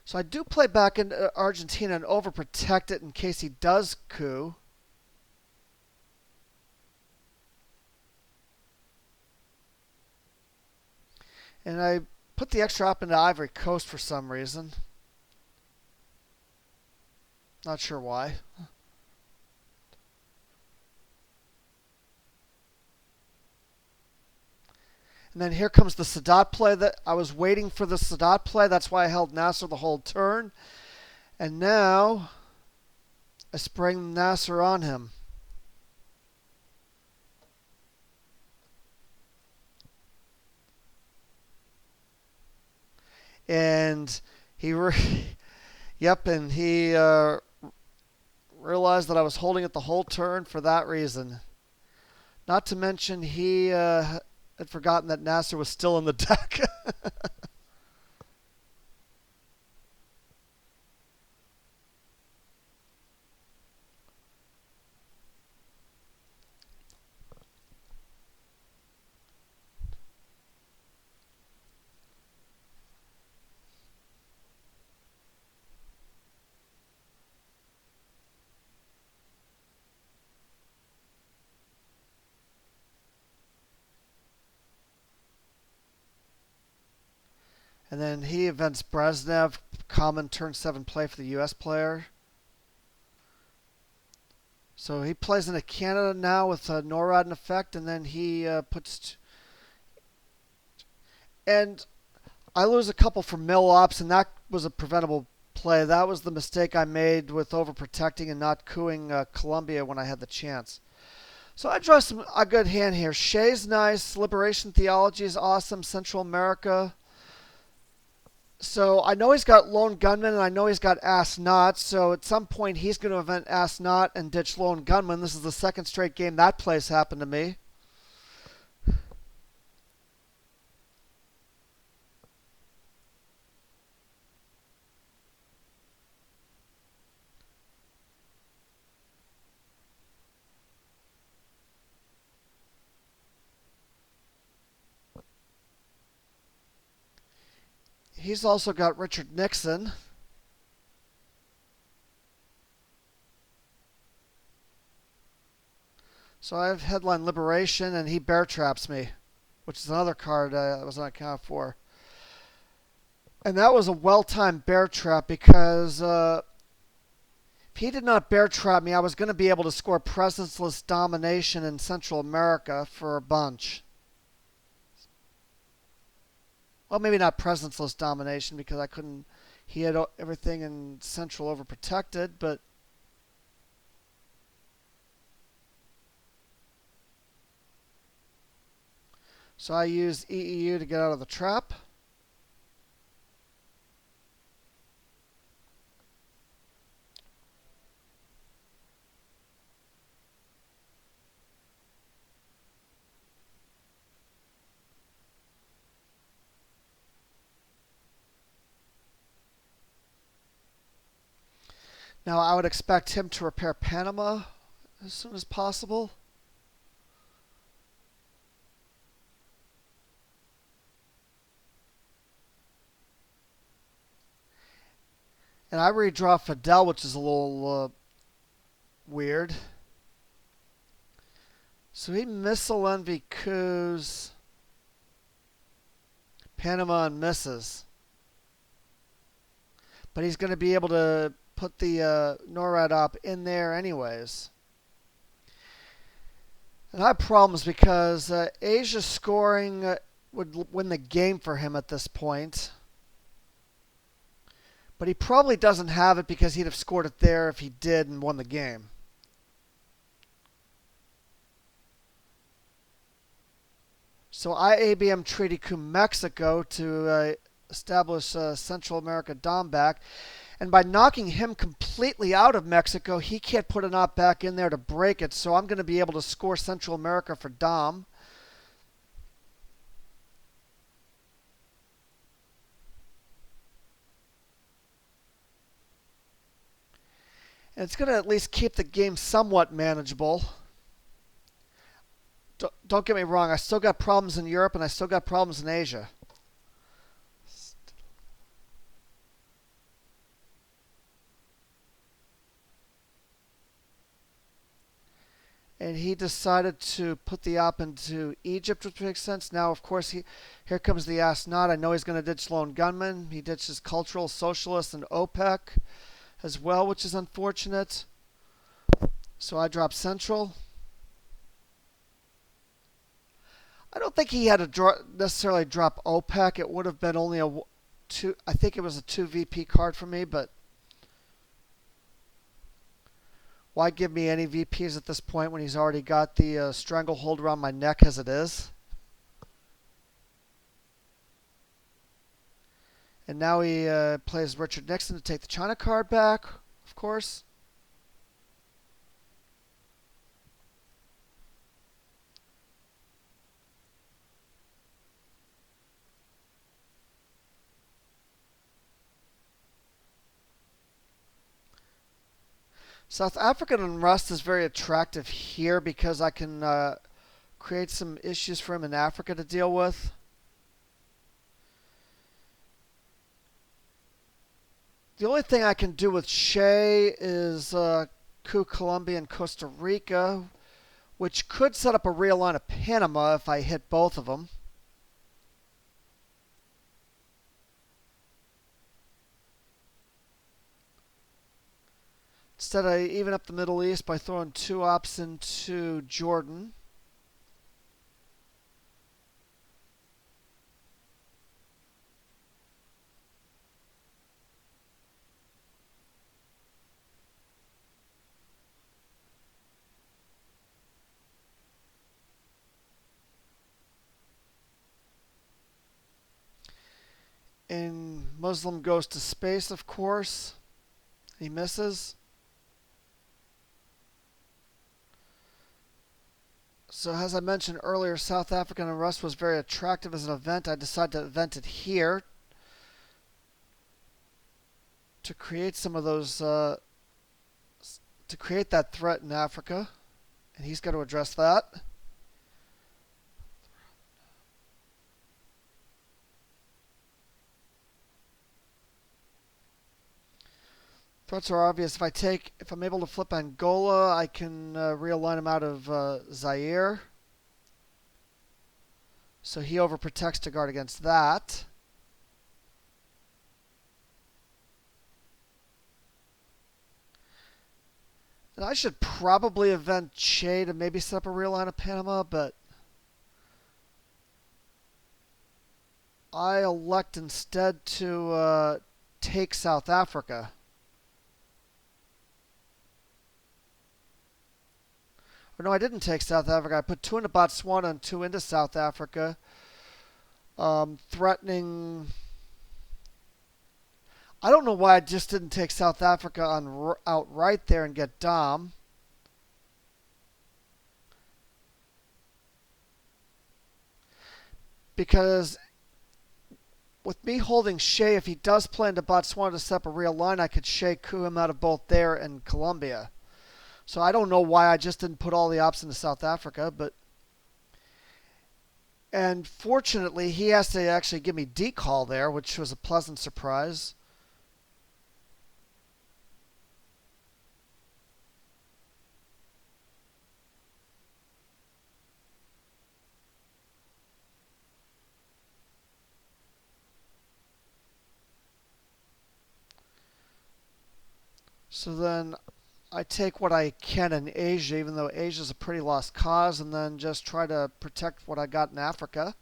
So I do play back into Argentina and overprotect it in case he does coup. And I put the extra op into Ivory Coast for some reason. Not sure why. And then here comes the Sadat play. That I was waiting for the Sadat play. That's why I held Nasser the whole turn. And now I spring Nasser on him. And yep, and he realized that I was holding it the whole turn for that reason. Not to mention he had forgotten that Nasser was still in the deck. And then he events Brezhnev, common turn 7 play for the US player. So he plays into Canada now with NORAD in effect, and then he puts... And I lose a couple for mill ops, and that was a preventable play. That was the mistake I made with overprotecting and not cooing Colombia when I had the chance. So I draw a good hand here. Shea's nice. Liberation Theology is awesome. Central America. So I know he's got Lone Gunman, and I know he's got Ass Not. So at some point he's going to event Ass Not and ditch Lone Gunman. This is the second straight game that plays happened to me. He's also got Richard Nixon. So I have headline Liberation, and he bear traps me, which is another card I was not accounted for. And that was a well-timed bear trap because if he did not bear trap me, I was going to be able to score presenceless domination in Central America for a bunch. Well, maybe not presenceless domination because I couldn't. He had everything in Central overprotected, but so I used EEU to get out of the trap. Now I would expect him to repair Panama as soon as possible. And I redraw Fidel, which is a little weird. So he missile envy coups Panama and misses. But he's going to be able to put the NORAD op in there anyways. And I have problems because Asia scoring would win the game for him at this point. But he probably doesn't have it because he'd have scored it there if he did and won the game. So I ABM Treaty Coup Mexico to establish Central America Dom back. And by knocking him completely out of Mexico, he can't put an op back in there to break it. So I'm going to be able to score Central America for Dom. And it's going to at least keep the game somewhat manageable. Don't get me wrong, I still got problems in Europe and I still got problems in Asia. And he decided to put the op into Egypt, which makes sense. Now, of course, here comes the Ass Not. I know he's going to ditch Lone Gunman. He ditches Cultural Socialists and OPEC as well, which is unfortunate. So I drop Central. I don't think he had to necessarily drop OPEC. It would have been only a 2. I think it was a 2 VP card for me, but why give me any VPs at this point when he's already got the stranglehold around my neck as it is? And now he plays Richard Nixon to take the China card back, of course. South African unrest is very attractive here because I can create some issues for him in Africa to deal with. The only thing I can do with Shea is coup Colombia and Costa Rica, which could set up a real line of Panama if I hit both of them. Instead, I even up the Middle East by throwing 2 ops into Jordan. And Muslim goes to space, of course. He misses. So as I mentioned earlier, South African Unrest was very attractive as an event. I decided to event it here to create some of those, to create that threat in Africa. And he's got to address that. Threats are obvious. If I'm able to flip Angola, I can realign him out of Zaire. So he overprotects to guard against that. And I should probably event Che to maybe set up a real line of Panama, but I elect instead to take South Africa. Or no, I didn't take South Africa. I put 2 into Botswana and 2 into South Africa, threatening. I don't know why I just didn't take South Africa on outright there and get Dom. Because with me holding Shea, if he does plan to Botswana to set up a real line, I could Shea coup him out of both there and Colombia. So I don't know why I just didn't put all the ops into South Africa, but. And fortunately, he has to actually give me decall there, which was a pleasant surprise. So then I take what I can in Asia, even though Asia's a pretty lost cause, and then just try to protect what I got in Africa.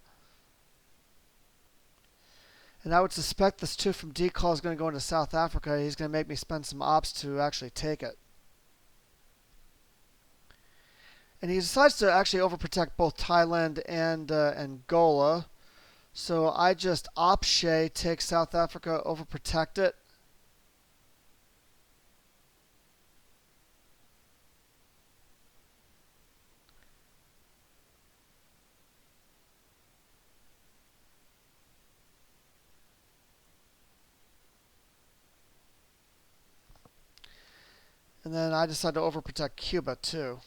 And I would suspect this 2 from decall is going to go into South Africa. He's going to make me spend some ops to actually take it. And he decides to actually overprotect both Thailand and Angola. So I just op Shea, take South Africa, overprotect it. And then I decide to overprotect Cuba too.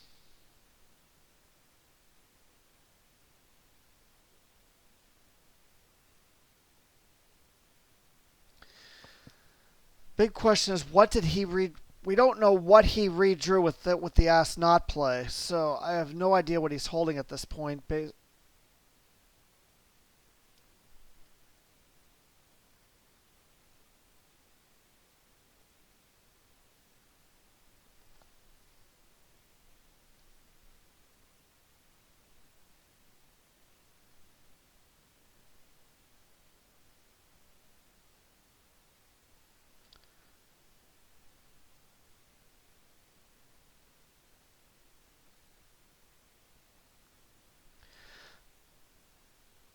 Big question is, what did he read? We don't know what he redrew with the ass not play, so I have no idea what he's holding at this point.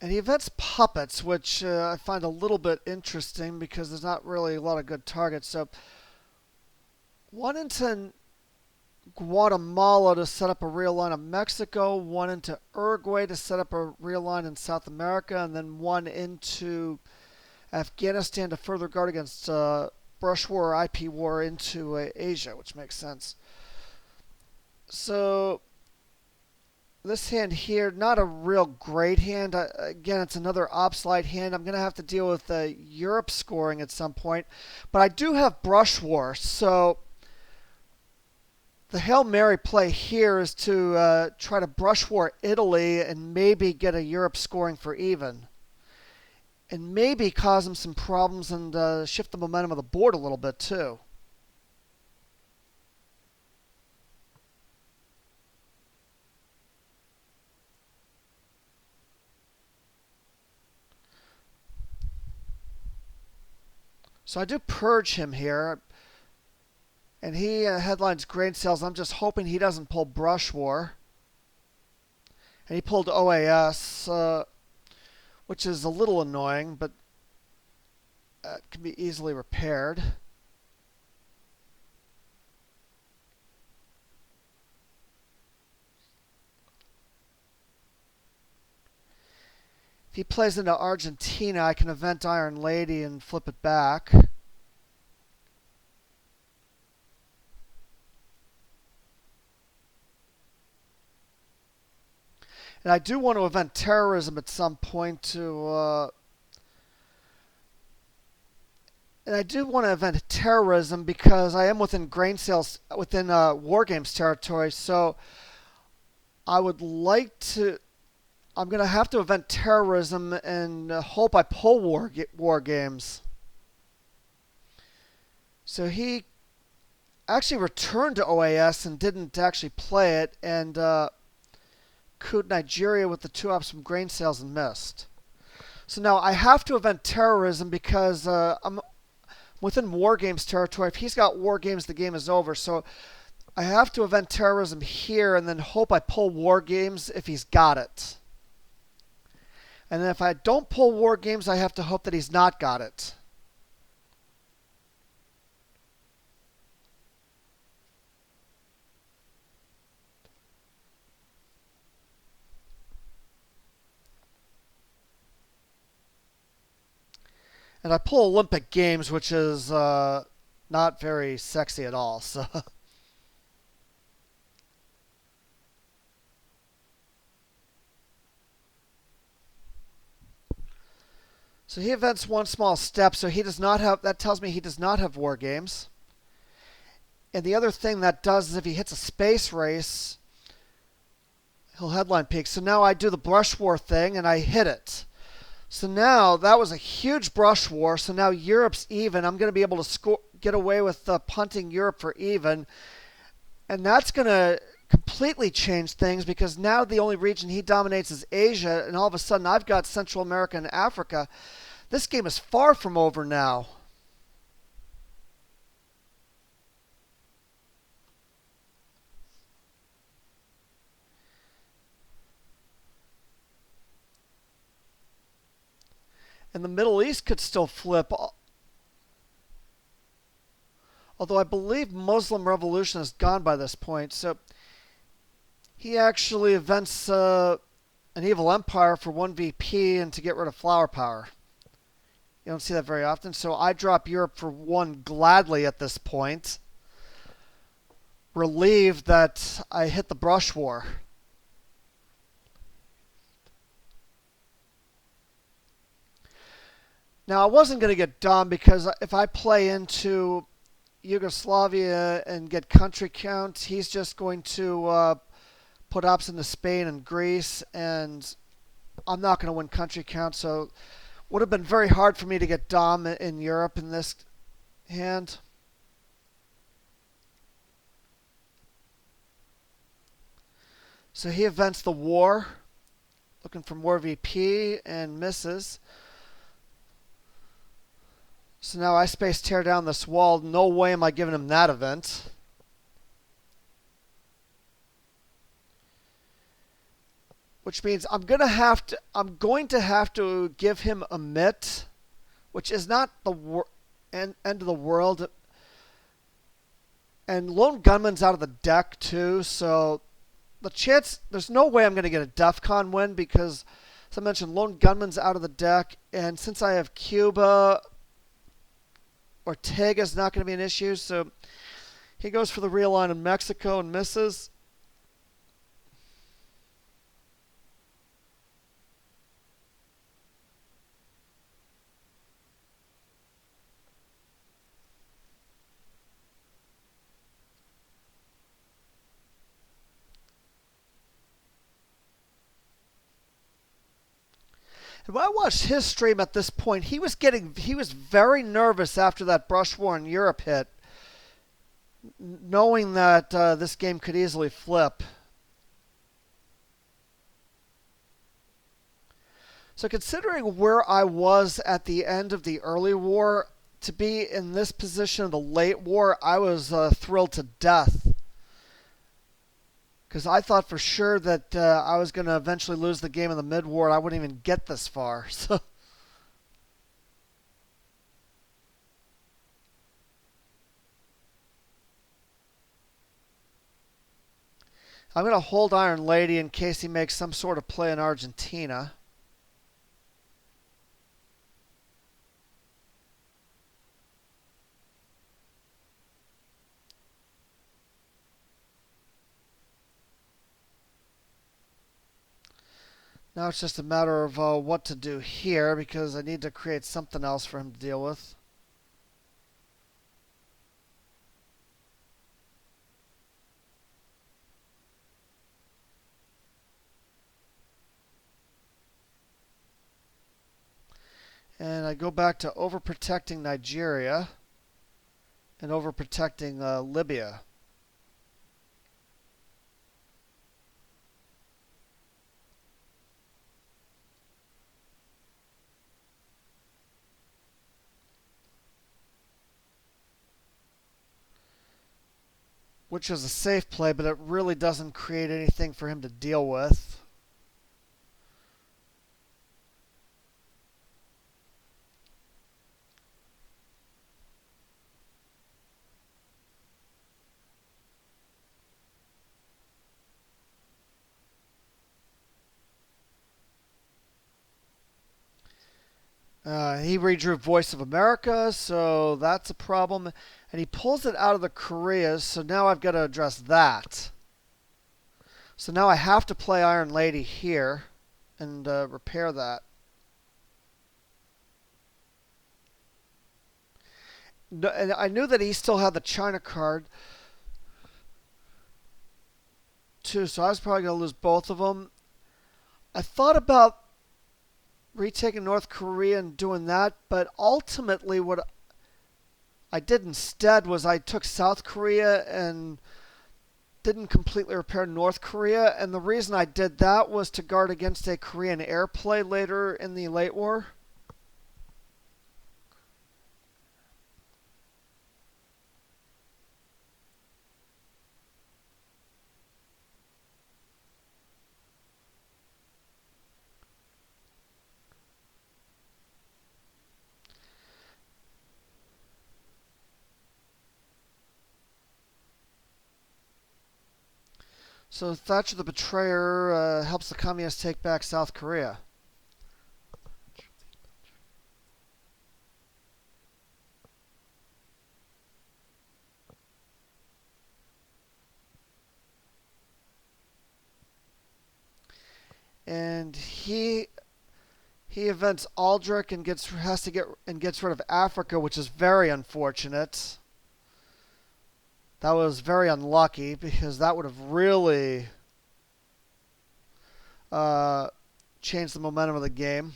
And he invents puppets, which I find a little bit interesting because there's not really a lot of good targets. So one into Guatemala to set up a real line of Mexico, one into Uruguay to set up a real line in South America, and then one into Afghanistan to further guard against brush war or IP war into Asia, which makes sense. So this hand here, not a real great hand. Again, it's another ops light hand. I'm going to have to deal with Europe scoring at some point. But I do have brush war, so the Hail Mary play here is to try to brush war Italy and maybe get a Europe scoring for even. And maybe cause them some problems and shift the momentum of the board a little bit too. So I do purge him here. And he headlines grain sales. I'm just hoping he doesn't pull Brush War. And he pulled OAS, which is a little annoying, but can be easily repaired. If he plays into Argentina, I can event Iron Lady and flip it back. And I do want to event terrorism at some point to... and I do want to event terrorism because I am within grain sales, within War Games territory. So I would like to... I'm going to have to event terrorism and hope I pull War Games. So he actually returned to OAS and didn't actually play it. And... could Nigeria with the 2-ops from grain sales and missed. So now I have to event terrorism because I'm within War Games territory. If he's got War Games, the game is over. So I have to event terrorism here and then hope I pull War Games if he's got it. And then if I don't pull War Games, I have to hope that he's not got it. And I pull Olympic Games, which is not very sexy at all. So So he events one small step, so he does not have, that tells me he does not have War Games. And the other thing that does is if he hits a space race, he'll headline peak. So now I do the Brush War thing and I hit it. So now that was a huge Brush War. So now Europe's even. I'm going to be able to get away with punting Europe for even. And that's going to completely change things because now the only region he dominates is Asia. And all of a sudden I've got Central America and Africa. This game is far from over now. And the Middle East could still flip. Although I believe Muslim revolution is gone by this point. So he actually events an evil empire for 1 VP and to get rid of flower power. You don't see that very often. So I drop Europe for 1 gladly at this point. Relieved that I hit the Brush War. Now, I wasn't going to get dumb because if I play into Yugoslavia and get country count, he's just going to put ops into Spain and Greece, and I'm not going to win country count. So it would have been very hard for me to get dom in Europe in this hand. So he events the war, looking for more VP, and misses. So now I space tear down this wall. No way am I giving him that event. Which means I'm going to have to give him a mitt, which is not the end of the world. And Lone Gunman's out of the deck too, so there's no way I'm going to get a DEF CON win because, as I mentioned, Lone Gunman's out of the deck, and since I have Cuba, Ortega's not going to be an issue, so he goes for the realign in Mexico and misses. And when I watched his stream at this point, he was very nervous after that Brush War in Europe hit, knowing that this game could easily flip. So considering where I was at the end of the early war, to be in this position of the late war, I was thrilled to death. Because I thought for sure that I was going to eventually lose the game in the mid-war and I wouldn't even get this far. So I'm going to hold Iron Lady in case he makes some sort of play in Argentina. Now it's just a matter of what to do here because I need to create something else for him to deal with. And I go back to overprotecting Nigeria and overprotecting Libya. Which is a safe play, but it really doesn't create anything for him to deal with. He redrew Voice of America, so that's a problem. And he pulls it out of the Koreas, so now I've got to address that. So now I have to play Iron Lady here and repair that. No, and I knew that he still had the China card, too, so I was probably going to lose both of them. I thought about retaking North Korea and doing that, but ultimately what I did instead was I took South Korea and didn't completely repair North Korea, and the reason I did that was to guard against a Korean airplay later in the late war. So Thatcher the Betrayer helps the communists take back South Korea. And he events Aldrich and gets rid of Africa, which is very unfortunate. That was very unlucky because that would have really changed the momentum of the game.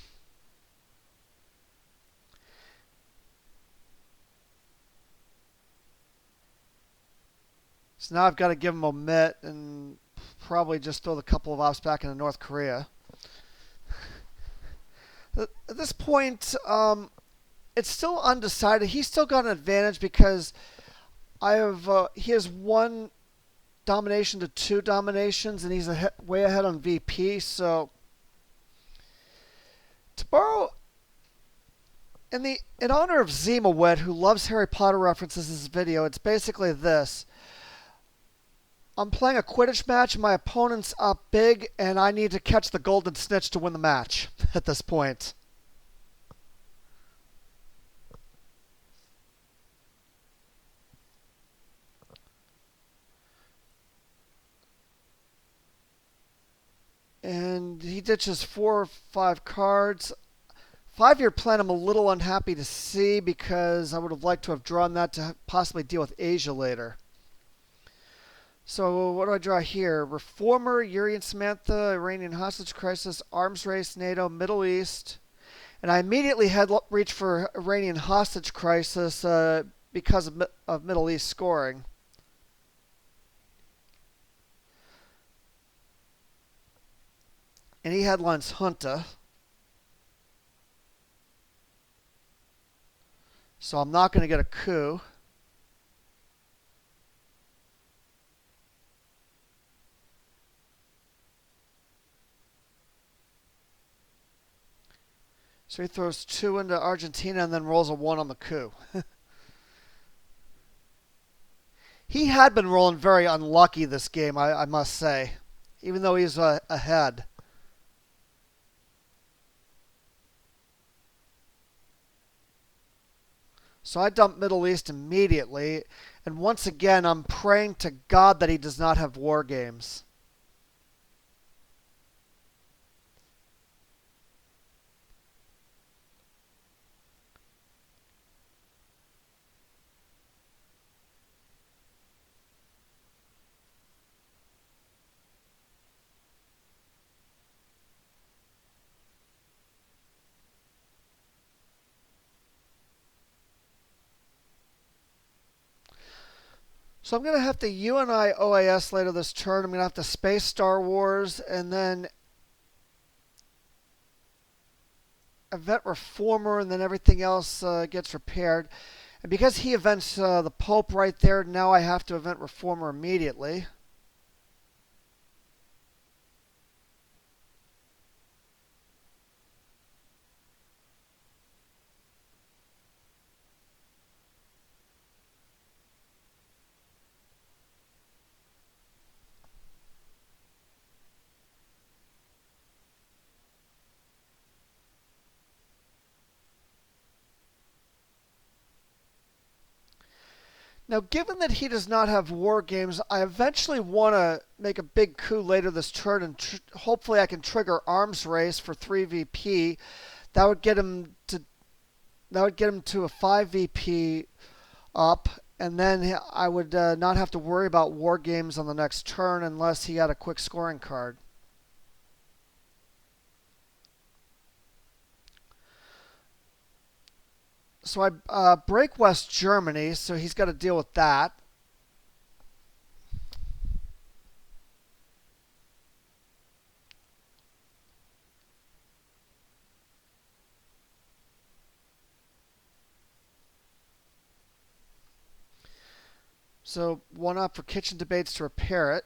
So now I've got to give him omit and probably just throw the couple of ops back into North Korea. At this point, it's still undecided. He's still got an advantage because he has 1 domination to 2 dominations, and he's way ahead on VP. So to borrow, in honor of Zemawet, who loves Harry Potter references in this video, it's basically this. I'm playing a Quidditch match, and my opponent's up big, and I need to catch the golden snitch to win the match at this point. And he ditches 4 or 5 cards. 5-year plan I'm a little unhappy to see because I would have liked to have drawn that to possibly deal with Asia later. So what do I draw here? Reformer, Yuri and Samantha, Iranian hostage crisis, arms race, NATO, Middle East. And I immediately reached for Iranian hostage crisis because of Middle East scoring. And he headlines Junta. So I'm not going to get a coup. So he throws 2 into Argentina and then rolls a 1 on the coup. He had been rolling very unlucky this game, I must say, even though he's ahead. So I dump Middle East immediately, and once again I'm praying to God that he does not have war games. So I'm going to have to UNI OAS later this turn. I'm going to have to space Star Wars and then event Reformer, and then everything else gets repaired. And because he events the Pope right there, now I have to event Reformer immediately. Now, given that he does not have war games, I eventually want to make a big coup later this turn, and hopefully I can trigger arms race for 3 VP. That would get him to a 5 VP up, and then I would not have to worry about war games on the next turn unless he had a quick scoring card. So I break West Germany, so he's got to deal with that. So 1 up for kitchen debates to repair it.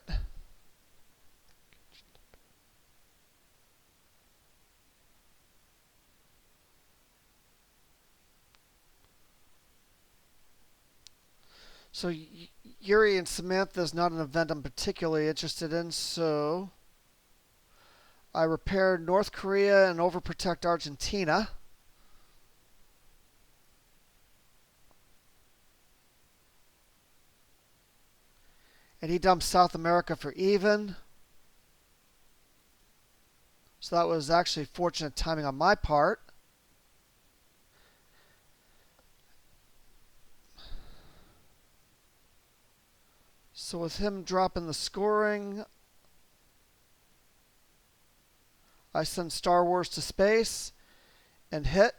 So Yuri and Samantha is not an event I'm particularly interested in, so I repair North Korea and overprotect Argentina. And he dumps South America for even. So that was actually fortunate timing on my part. So with him dropping the scoring, I send Star Wars to space and hit.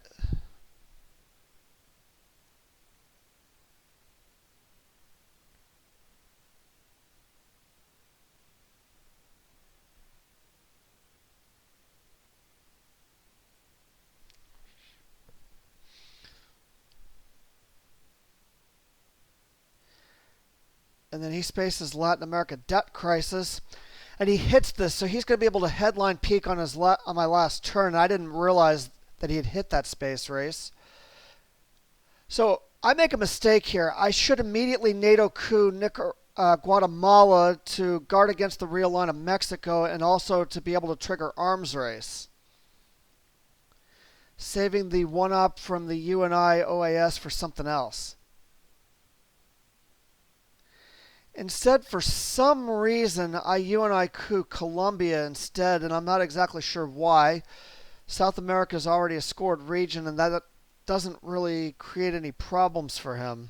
And then he spaces Latin America debt crisis, and he hits this, so he's going to be able to headline peak on on my last turn. I didn't realize that he had hit that space race. So I make a mistake here. I should immediately NATO coup Guatemala to guard against the real line of Mexico and also to be able to trigger arms race, saving the 1 up from the UNI OAS for something else. Instead, for some reason, I UNI coup Colombia instead, and I'm not exactly sure why. South America is already a scored region, and that doesn't really create any problems for him.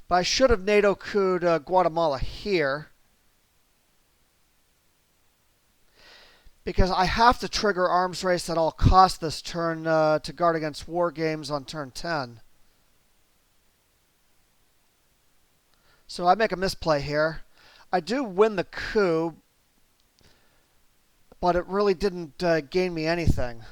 But I should have NATO couped Guatemala here, because I have to trigger arms race at all costs this turn to guard against war games on turn 10. So I make a misplay here. I do win the coup, but it really didn't gain me anything.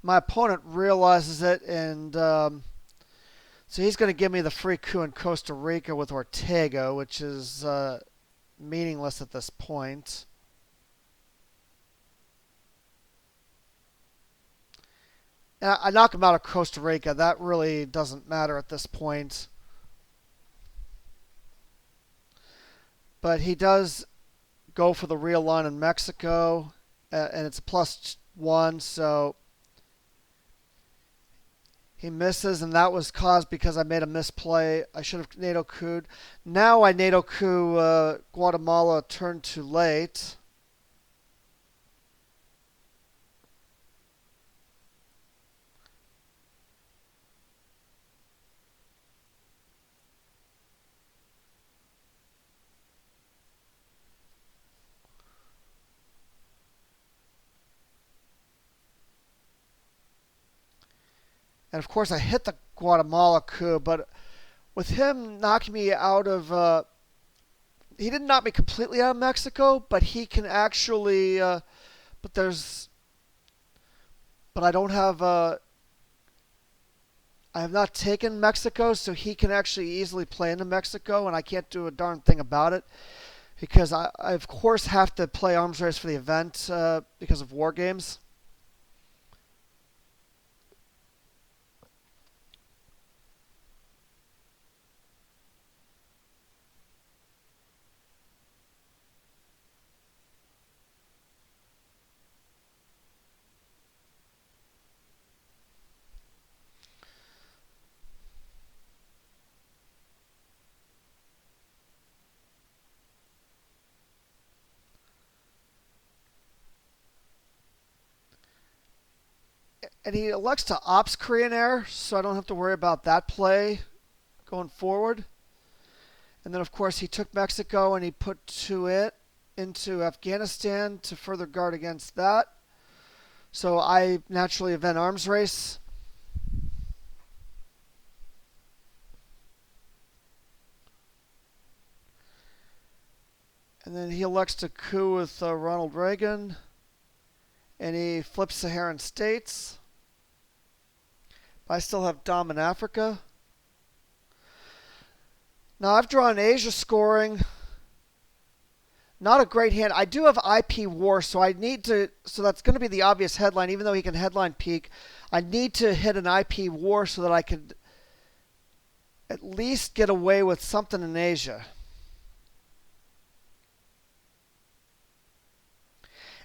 My opponent realizes it, and so he's going to give me the free coup in Costa Rica with Ortega, which is meaningless at this point. And I knock him out of Costa Rica. That really doesn't matter at this point. But he does go for the real line in Mexico, and it's +1, so he misses, and that was caused because I made a misplay. I should have NATO couped. Now I NATO coup Guatemala turned too late. And of course I hit the Guatemala coup, but with him knocking me out of he didn't knock me completely out of Mexico, but he can actually but there's but I don't have I have not taken Mexico, so he can actually easily play into Mexico, and I can't do a darn thing about it because I of course have to play arms race for the event because of war games. And he elects to ops Korean Air, so I don't have to worry about that play going forward. And then, of course, he took Mexico and he put to it into Afghanistan to further guard against that. So I naturally event arms race. And then he elects to coup with Ronald Reagan. And he flips Saharan states. I still have Dom in Africa. Now I've drawn Asia scoring. Not a great hand. I do have IP war, so I need to. So that's going to be the obvious headline, even though he can headline peak. I need to hit an IP war so that I could at least get away with something in Asia.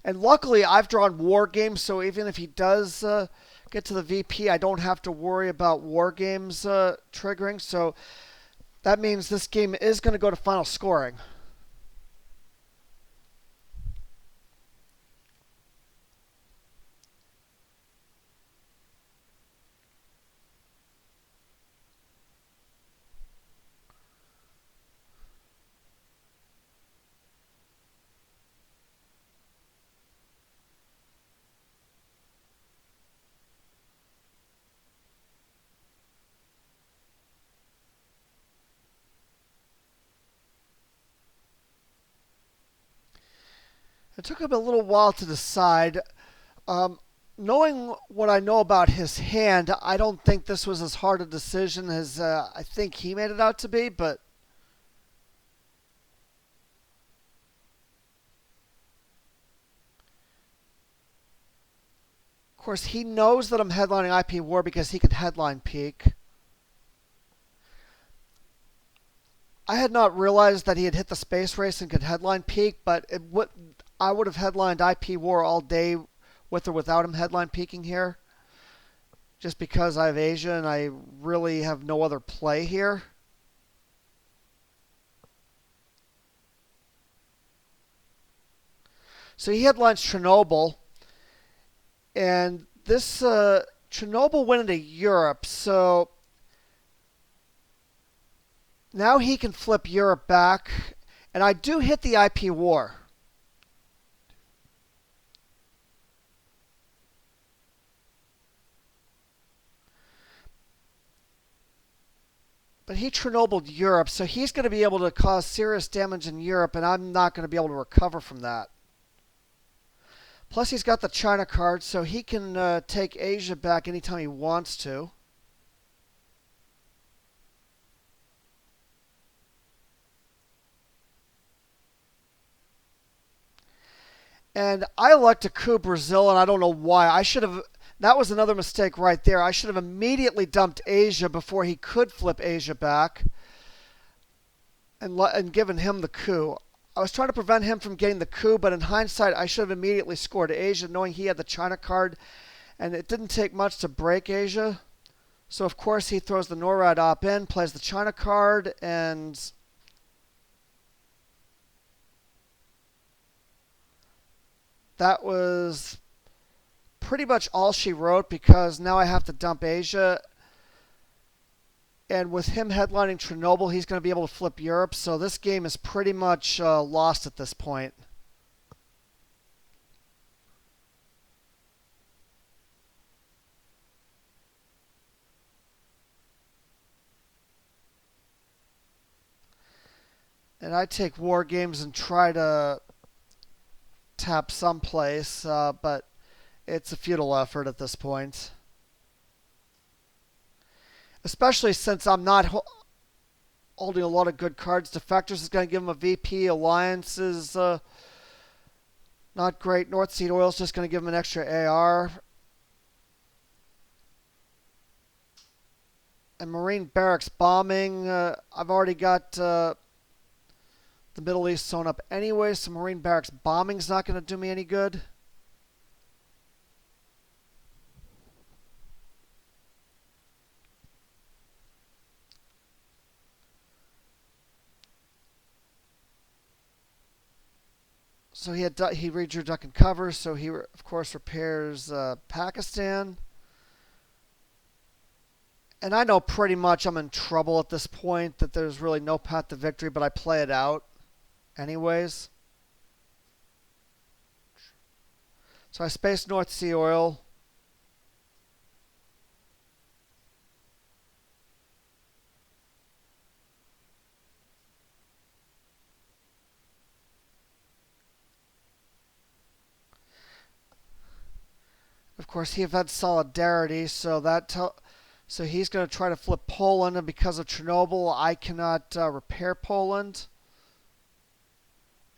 And luckily, I've drawn war games, so even if he does get to the VP, I don't have to worry about war games triggering. So that means this game is going to go to final scoring. It took him a little while to decide. Knowing what I know about his hand, I don't think this was as hard a decision as I think he made it out to be, but of course he knows that I'm headlining IP War because he can headline peak. I had not realized that he had hit the space race and could headline peak, but I would have headlined IP War all day with or without him headline peaking here. Just because I have Asia and I really have no other play here. So he headlines Chernobyl. And this Chernobyl went into Europe. So now he can flip Europe back. And I do hit the IP War. But he Chernobyl Europe, so he's going to be able to cause serious damage in Europe, and I'm not going to be able to recover from that. Plus, he's got the China card, so he can take Asia back anytime he wants to. And I elect to coup Brazil, and I don't know why. I should have. That was another mistake right there. I should have immediately dumped Asia before he could flip Asia back and given him the coup. I was trying to prevent him from getting the coup, but in hindsight, I should have immediately scored Asia, knowing he had the China card, and it didn't take much to break Asia. So, of course, he throws the Norad op in, plays the China card, and that was pretty much all she wrote because now I have to dump Asia. And with him headlining Chernobyl, he's going to be able to flip Europe. So this game is pretty much lost at this point. And I take war games and try to tap someplace, but it's a futile effort at this point. Especially since I'm not holding a lot of good cards. Defectors is going to give him a VP. Alliance is not great. North Sea Oil is just going to give him an extra AR. And Marine Barracks bombing. I've already got the Middle East sewn up anyway, so Marine Barracks bombing's not going to do me any good. So he redrew duck and cover, so he of course repairs Pakistan. And I know pretty much I'm in trouble at this point, that there's really no path to victory, but I play it out anyways. So I space North Sea Oil. Of course, he had solidarity, so so he's going to try to flip Poland, and because of Chernobyl, I cannot repair Poland.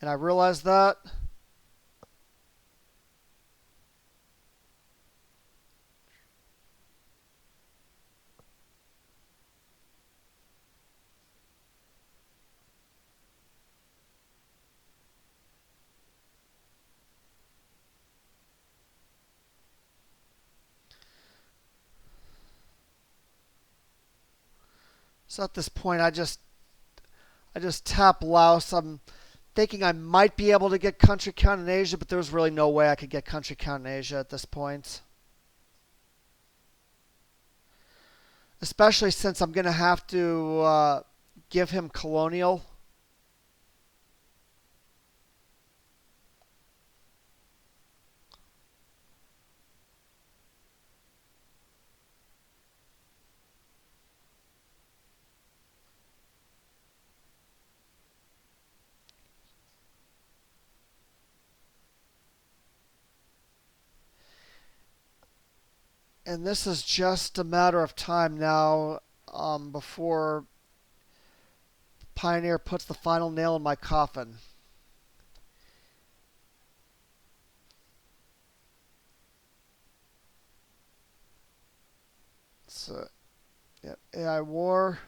And I realize that. So at this point, I just tap Laos. I'm thinking I might be able to get country count in Asia, but there's really no way I could get country count in Asia at this point. Especially since I'm going to have to give him colonial. And this is just a matter of time now before Pioneer puts the final nail in my coffin. So, yeah, AI war.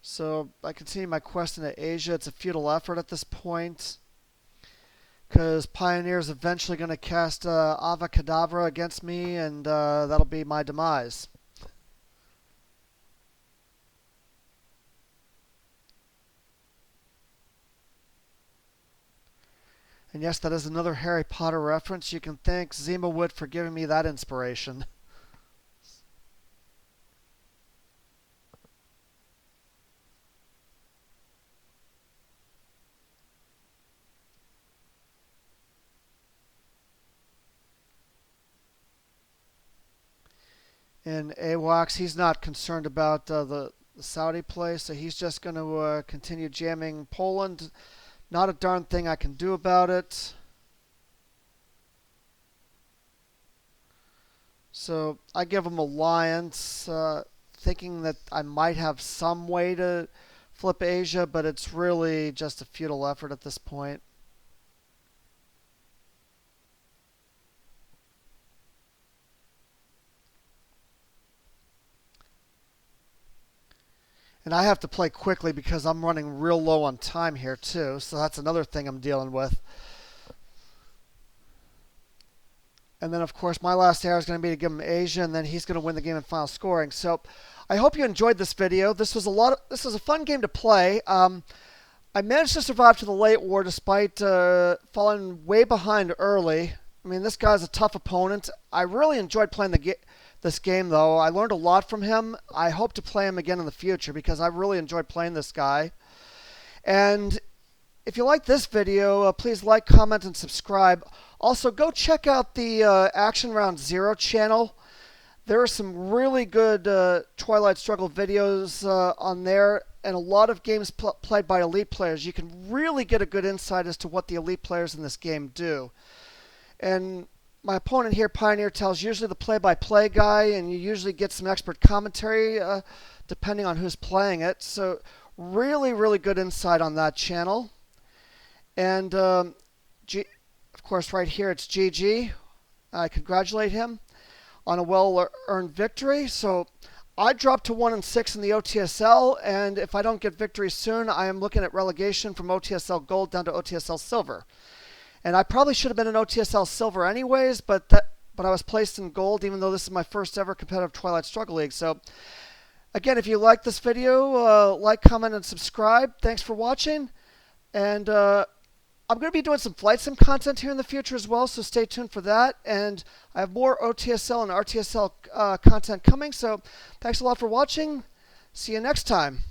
So I continue my quest into Asia. It's a futile effort at this point, because Pioneer is eventually going to cast Ava Kedavra against me, and that'll be my demise. And yes, that is another Harry Potter reference. You can thank Zima Wood for giving me that inspiration. And AWACS, he's not concerned about the Saudi play, so he's just going to continue jamming Poland, Not a darn thing I can do about it. So I give him alliance, thinking that I might have some way to flip Asia, but it's really just a futile effort at this point. And I have to play quickly because I'm running real low on time here too, so that's another thing I'm dealing with. And then, of course, my last arrow is going to be to give him Asia, and then he's going to win the game in final scoring. So I hope you enjoyed this video. This was a fun game to play. I managed to survive to the late war despite falling way behind early. I mean, this guy's a tough opponent. I really enjoyed playing this game, though. I learned a lot from him. I hope to play him again in the future because I really enjoyed playing this guy. And if you like this video, please like, comment, and subscribe. Also, go check out the Action Round Zero channel. There are some really good Twilight Struggle videos on there, and a lot of games played by elite players. You can really get a good insight as to what the elite players in this game do. And my opponent here, PioneerTowel, is usually the play-by-play guy, and you usually get some expert commentary depending on who's playing it. So really, really good insight on that channel. And of course, right here, it's GG. I congratulate him on a well-earned victory. So I dropped to 1-6 in the OTSL, and if I don't get victory soon, I am looking at relegation from OTSL Gold down to OTSL Silver. And I probably should have been in OTSL Silver anyways, but I was placed in Gold, even though this is my first ever competitive Twilight Struggle League. So again, if you like this video, like, comment, and subscribe. Thanks for watching, and I'm going to be doing some flight sim content here in the future as well, so stay tuned for that. And I have more OTSL and RTSL content coming, so thanks a lot for watching. See you next time.